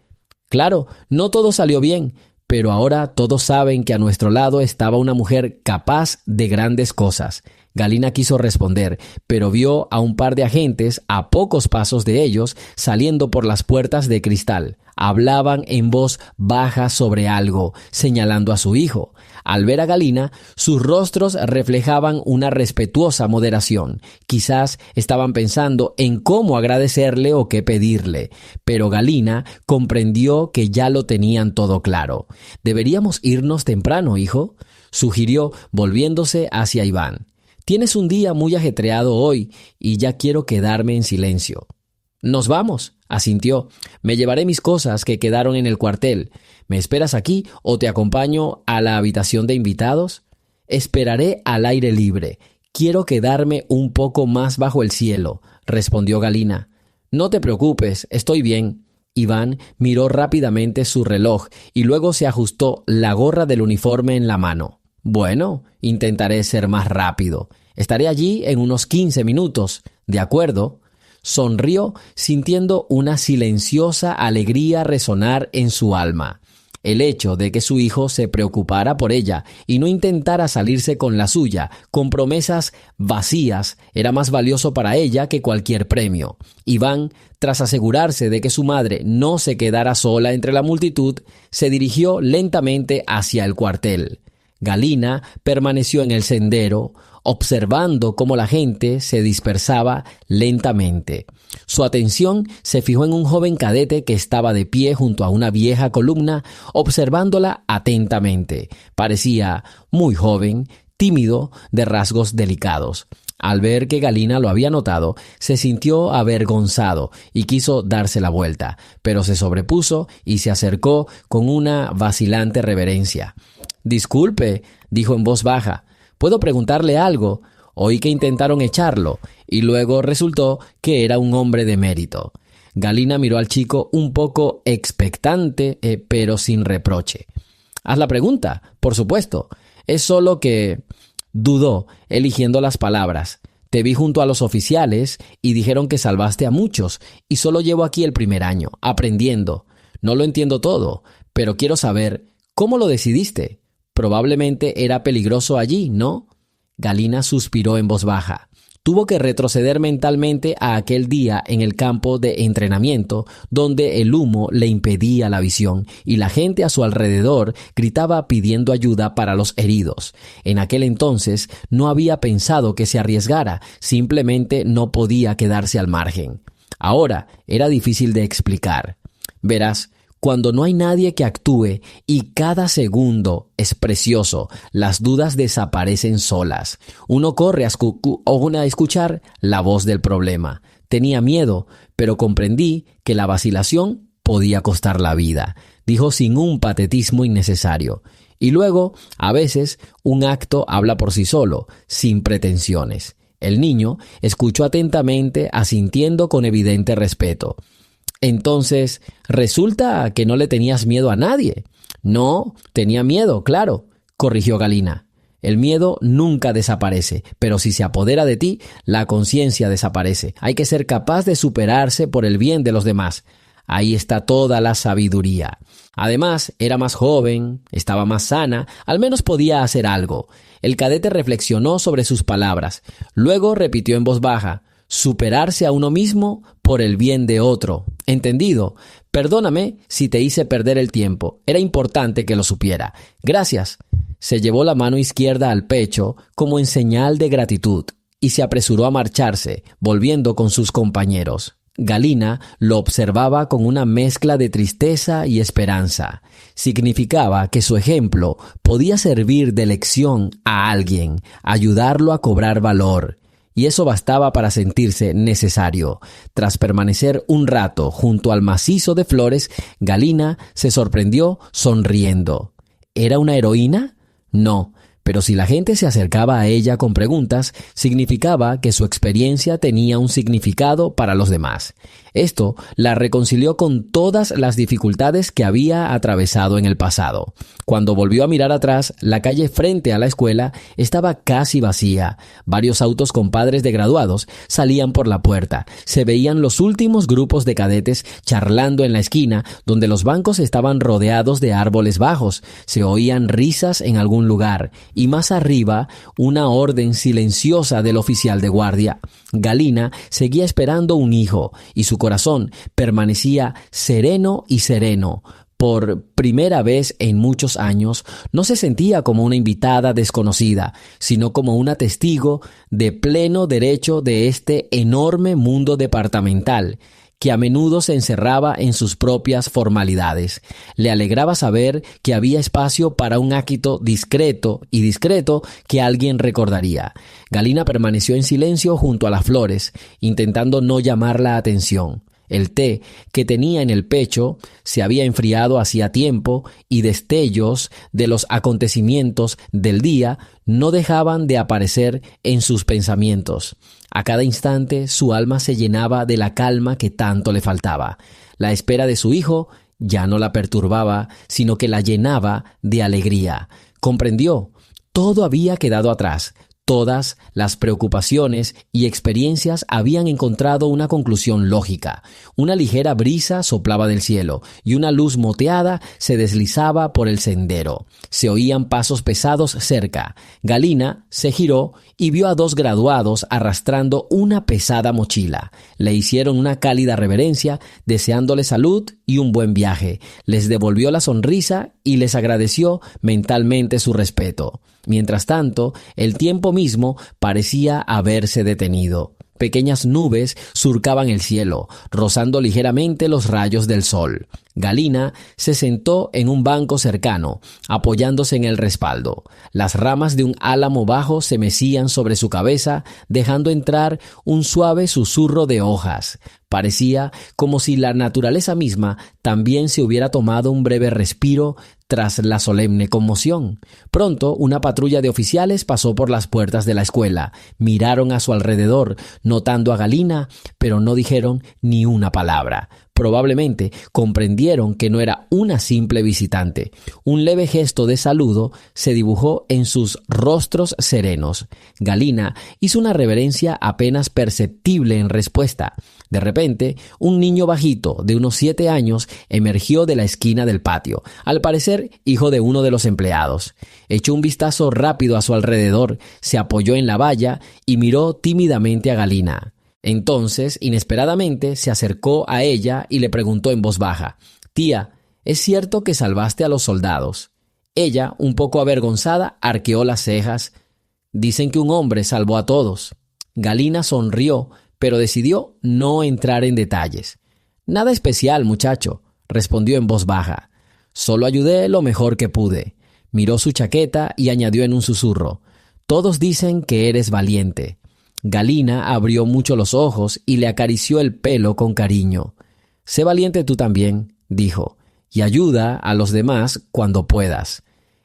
Claro, no todo salió bien, pero ahora todos saben que a nuestro lado estaba una mujer capaz de grandes cosas». Galina quiso responder, pero vio a un par de agentes a pocos pasos de ellos saliendo por las puertas de cristal. Hablaban en voz baja sobre algo, señalando a su hijo. Al ver a Galina, sus rostros reflejaban una respetuosa moderación. Quizás estaban pensando en cómo agradecerle o qué pedirle, pero Galina comprendió que ya lo tenían todo claro. «Deberíamos irnos temprano, hijo», sugirió volviéndose hacia Iván. «Tienes un día muy ajetreado hoy y ya quiero quedarme en silencio». «Nos vamos», asintió. «Me llevaré mis cosas que quedaron en el cuartel. ¿Me esperas aquí o te acompaño a la habitación de invitados?» «Esperaré al aire libre. Quiero quedarme un poco más bajo el cielo», respondió Galina. «No te preocupes, estoy bien». Iván miró rápidamente su reloj y luego se ajustó la gorra del uniforme en la mano. «Bueno, intentaré ser más rápido. Estaré allí en unos 15 minutos. ¿De acuerdo?» Sonrió, sintiendo una silenciosa alegría resonar en su alma. El hecho de que su hijo se preocupara por ella y no intentara salirse con la suya, con promesas vacías, era más valioso para ella que cualquier premio. Iván, tras asegurarse de que su madre no se quedara sola entre la multitud, se dirigió lentamente hacia el cuartel. Galina permaneció en el sendero, observando cómo la gente se dispersaba lentamente. Su atención se fijó en un joven cadete que estaba de pie junto a una vieja columna, observándola atentamente. Parecía muy joven, tímido, de rasgos delicados. Al ver que Galina lo había notado, se sintió avergonzado y quiso darse la vuelta, pero se sobrepuso y se acercó con una vacilante reverencia. «Disculpe», dijo en voz baja, «¿puedo preguntarle algo? Oí que intentaron echarlo, y luego resultó que era un hombre de mérito». Galina miró al chico un poco expectante, pero sin reproche. «Haz la pregunta, por supuesto. Es solo que…» Dudó, eligiendo las palabras. «Te vi junto a los oficiales y dijeron que salvaste a muchos, y solo llevo aquí el primer año, aprendiendo. No lo entiendo todo, pero quiero saber, ¿cómo lo decidiste? Probablemente era peligroso allí, ¿no?» Galina suspiró en voz baja. Tuvo que retroceder mentalmente a aquel día en el campo de entrenamiento, donde el humo le impedía la visión y la gente a su alrededor gritaba pidiendo ayuda para los heridos. En aquel entonces no había pensado que se arriesgara, simplemente no podía quedarse al margen. Ahora era difícil de explicar. «Verás, cuando no hay nadie que actúe y cada segundo es precioso, las dudas desaparecen solas. Uno corre a escuchar la voz del problema. Tenía miedo, pero comprendí que la vacilación podía costar la vida», dijo sin un patetismo innecesario. Y luego, a veces, un acto habla por sí solo, sin pretensiones. El niño escuchó atentamente, asintiendo con evidente respeto. «Entonces, resulta que no le tenías miedo a nadie». «No, tenía miedo, claro», corrigió Galina. «El miedo nunca desaparece, pero si se apodera de ti, la conciencia desaparece. Hay que ser capaz de superarse por el bien de los demás. Ahí está toda la sabiduría». Además, era más joven, estaba más sana, al menos podía hacer algo. El cadete reflexionó sobre sus palabras. Luego repitió en voz baja: superarse a uno mismo por el bien de otro. ¿Entendido? Perdóname si te hice perder el tiempo. Era importante que lo supiera. Gracias. Se llevó la mano izquierda al pecho como en señal de gratitud y se apresuró a marcharse, volviendo con sus compañeros. Galina lo observaba con una mezcla de tristeza y esperanza. Significaba que su ejemplo podía servir de lección a alguien, ayudarlo a cobrar valor. Y eso bastaba para sentirse necesario. Tras permanecer un rato junto al macizo de flores, Galina se sorprendió sonriendo. ¿Era una heroína? No. Pero si la gente se acercaba a ella con preguntas, significaba que su experiencia tenía un significado para los demás. Esto la reconcilió con todas las dificultades que había atravesado en el pasado. Cuando volvió a mirar atrás, la calle frente a la escuela estaba casi vacía. Varios autos con padres de graduados salían por la puerta. Se veían los últimos grupos de cadetes charlando en la esquina, donde los bancos estaban rodeados de árboles bajos. Se oían risas en algún lugar. Y más arriba, una orden silenciosa del oficial de guardia. Galina seguía esperando un hijo, y su corazón permanecía sereno y sereno. Por primera vez en muchos años, no se sentía como una invitada desconocida, sino como una testigo de pleno derecho de este enorme mundo departamental, que a menudo se encerraba en sus propias formalidades. Le alegraba saber que había espacio para un acto discreto que alguien recordaría. Galina permaneció en silencio junto a las flores, intentando no llamar la atención. El té que tenía en el pecho se había enfriado hacía tiempo y destellos de los acontecimientos del día no dejaban de aparecer en sus pensamientos. A cada instante su alma se llenaba de la calma que tanto le faltaba. La espera de su hijo ya no la perturbaba, sino que la llenaba de alegría. Comprendió, todo había quedado atrás. Todas las preocupaciones y experiencias habían encontrado una conclusión lógica. Una ligera brisa soplaba del cielo y una luz moteada se deslizaba por el sendero. Se oían pasos pesados cerca. Galina se giró y vio a dos graduados arrastrando una pesada mochila. Le hicieron una cálida reverencia, deseándole salud y un buen viaje. Les devolvió la sonrisa y les agradeció mentalmente su respeto. Mientras tanto, el tiempo mismo parecía haberse detenido. Pequeñas nubes surcaban el cielo, rozando ligeramente los rayos del sol. Galina se sentó en un banco cercano, apoyándose en el respaldo. Las ramas de un álamo bajo se mecían sobre su cabeza, dejando entrar un suave susurro de hojas. Parecía como si la naturaleza misma también se hubiera tomado un breve respiro tras la solemne conmoción. Pronto, una patrulla de oficiales pasó por las puertas de la escuela. Miraron a su alrededor, notando a Galina, pero no dijeron ni una palabra. Probablemente comprendieron que no era una simple visitante. Un leve gesto de saludo se dibujó en sus rostros serenos. Galina hizo una reverencia apenas perceptible en respuesta. De repente, un niño bajito de unos 7 años emergió de la esquina del patio, al parecer hijo de uno de los empleados. Echó un vistazo rápido a su alrededor, se apoyó en la valla y miró tímidamente a Galina. Entonces, inesperadamente, se acercó a ella y le preguntó en voz baja: «Tía, ¿es cierto que salvaste a los soldados?» Ella, un poco avergonzada, arqueó las cejas. «Dicen que un hombre salvó a todos». Galina sonrió, pero decidió no entrar en detalles. «Nada especial, muchacho», respondió en voz baja. «Solo ayudé lo mejor que pude». Miró su chaqueta y añadió en un susurro: «Todos dicen que eres valiente». Galina abrió mucho los ojos y le acarició el pelo con cariño. «Sé valiente tú también», dijo, «y ayuda a los demás cuando puedas».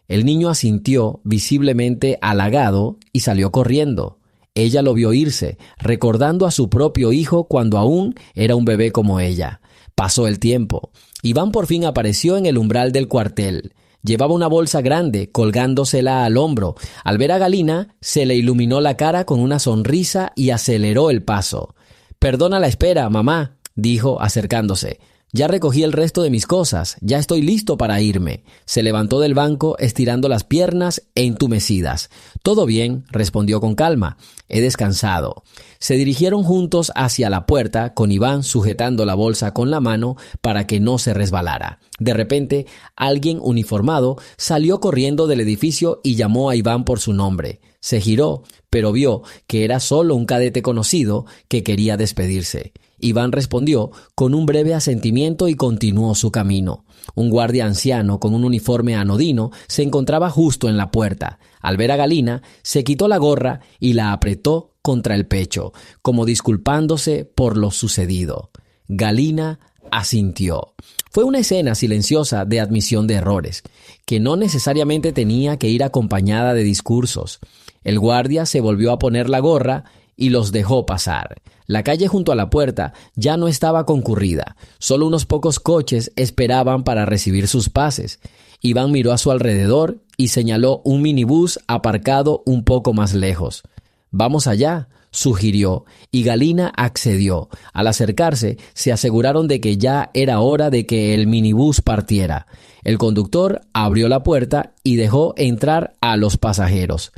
El niño asintió, visiblemente halagado, y salió corriendo. Ella lo vio irse, recordando a su propio hijo cuando aún era un bebé como ella. Pasó el tiempo. Iván por fin apareció en el umbral del cuartel. Llevaba una bolsa grande, colgándosela al hombro. Al ver a Galina, se le iluminó la cara con una sonrisa y aceleró el paso. «Perdona la espera, mamá», dijo acercándose. Ya recogí el resto de mis cosas, ya estoy listo para irme. Se levantó del banco estirando las piernas entumecidas. Todo bien, respondió con calma. He descansado. Se dirigieron juntos hacia la puerta, con Iván sujetando la bolsa con la mano para que no se resbalara. De repente, alguien uniformado salió corriendo del edificio y llamó a Iván por su nombre. Se giró, pero vio que era solo un cadete conocido que quería despedirse. Iván respondió con un breve asentimiento y continuó su camino. Un guardia anciano con un uniforme anodino se encontraba justo en la puerta. Al ver a Galina, se quitó la gorra y la apretó contra el pecho, como disculpándose por lo sucedido. Galina asintió. Fue una escena silenciosa de admisión de errores, que no necesariamente tenía que ir acompañada de discursos. El guardia se volvió a poner la gorra y los dejó pasar. La calle junto a la puerta ya no estaba concurrida. Solo unos pocos coches esperaban para recibir sus pases. Iván miró a su alrededor y señaló un minibús aparcado un poco más lejos. «Vamos allá», sugirió, y Galina accedió. Al acercarse, se aseguraron de que ya era hora de que el minibús partiera. El conductor abrió la puerta y dejó entrar a los pasajeros.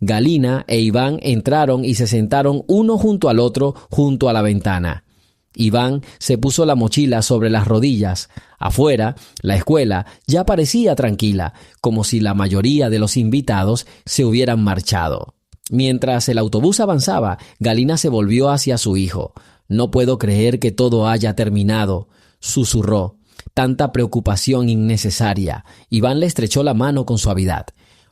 Galina e Iván entraron y se sentaron uno junto al otro junto a la ventana. Iván se puso la mochila sobre las rodillas. Afuera, la escuela ya parecía tranquila, como si la mayoría de los invitados se hubieran marchado. Mientras el autobús avanzaba, Galina se volvió hacia su hijo. «No puedo creer que todo haya terminado», susurró. «Tanta preocupación innecesaria». Iván le estrechó la mano con suavidad.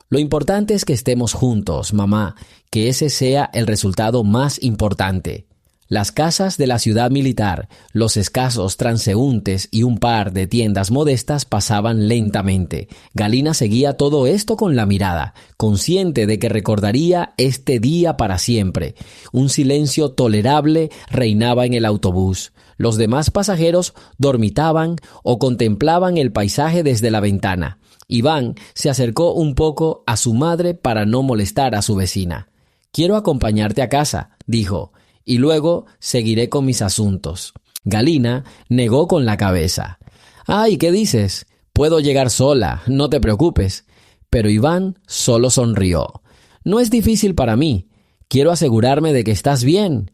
«Lo importante es que estemos juntos, mamá, que ese sea el resultado más importante». Las casas de la ciudad militar, los escasos transeúntes y un par de tiendas modestas pasaban lentamente. Galina seguía todo esto con la mirada, consciente de que recordaría este día para siempre. Un silencio tolerable reinaba en el autobús. Los demás pasajeros dormitaban o contemplaban el paisaje desde la ventana. Iván se acercó un poco a su madre para no molestar a su vecina. «Quiero acompañarte a casa», dijo, «y luego seguiré con mis asuntos». Galina negó con la cabeza. «Ay, ¿qué dices? Puedo llegar sola, no te preocupes». Pero Iván solo sonrió. «No es difícil para mí. Quiero asegurarme de que estás bien».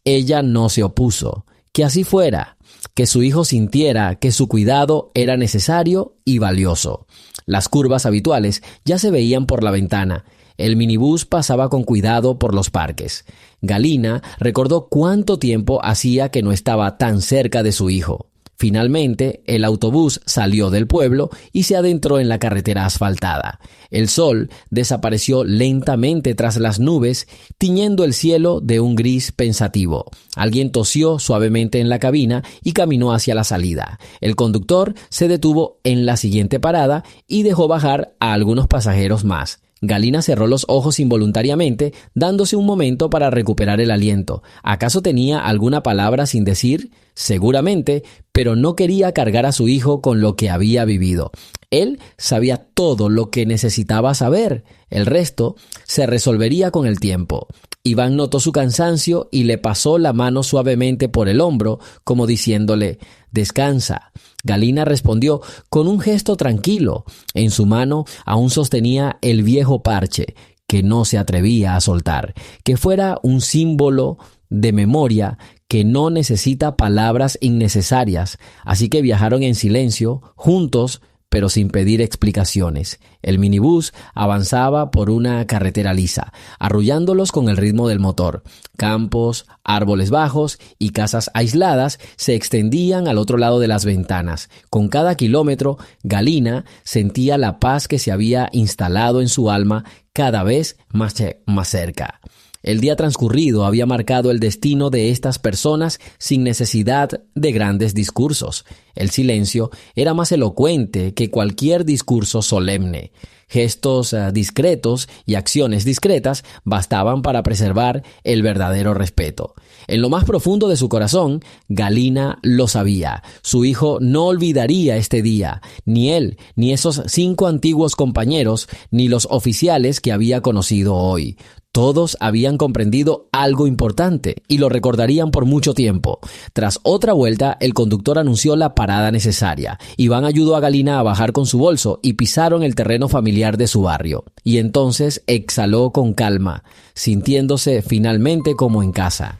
Ella no se opuso. Que así fuera, que su hijo sintiera que su cuidado era necesario y valioso. Las curvas habituales ya se veían por la ventana. El minibús pasaba con cuidado por los parques. Galina recordó cuánto tiempo hacía que no estaba tan cerca de su hijo. Finalmente, el autobús salió del pueblo y se adentró en la carretera asfaltada. El sol desapareció lentamente tras las nubes, tiñendo el cielo de un gris pensativo. Alguien tosió suavemente en la cabina y caminó hacia la salida. El conductor se detuvo en la siguiente parada y dejó bajar a algunos pasajeros más. Galina cerró los ojos involuntariamente, dándose un momento para recuperar el aliento. ¿Acaso tenía alguna palabra sin decir? Seguramente, pero no quería cargar a su hijo con lo que había vivido. Él sabía todo lo que necesitaba saber. El resto se resolvería con el tiempo. Iván notó su cansancio y le pasó la mano suavemente por el hombro, como diciéndole: «Descansa». Galina respondió con un gesto tranquilo. En su mano aún sostenía el viejo parche, que no se atrevía a soltar, que fuera un símbolo de memoria que no necesita palabras innecesarias. Así que viajaron en silencio, juntos, pero sin pedir explicaciones. El minibús avanzaba por una carretera lisa, arrullándolos con el ritmo del motor. Campos, árboles bajos y casas aisladas se extendían al otro lado de las ventanas. Con cada kilómetro, Galina sentía la paz que se había instalado en su alma cada vez más cerca. El día transcurrido había marcado el destino de estas personas sin necesidad de grandes discursos. El silencio era más elocuente que cualquier discurso solemne. Gestos discretos y acciones discretas bastaban para preservar el verdadero respeto. En lo más profundo de su corazón, Galina lo sabía. Su hijo no olvidaría este día, ni él, ni esos 5 antiguos compañeros, ni los oficiales que había conocido hoy. Todos habían comprendido algo importante y lo recordarían por mucho tiempo. Tras otra vuelta, el conductor anunció la parada parada necesaria. Iván ayudó a Galina a bajar con su bolso y pisaron el terreno familiar de su barrio. Y entonces exhaló con calma, sintiéndose finalmente como en casa.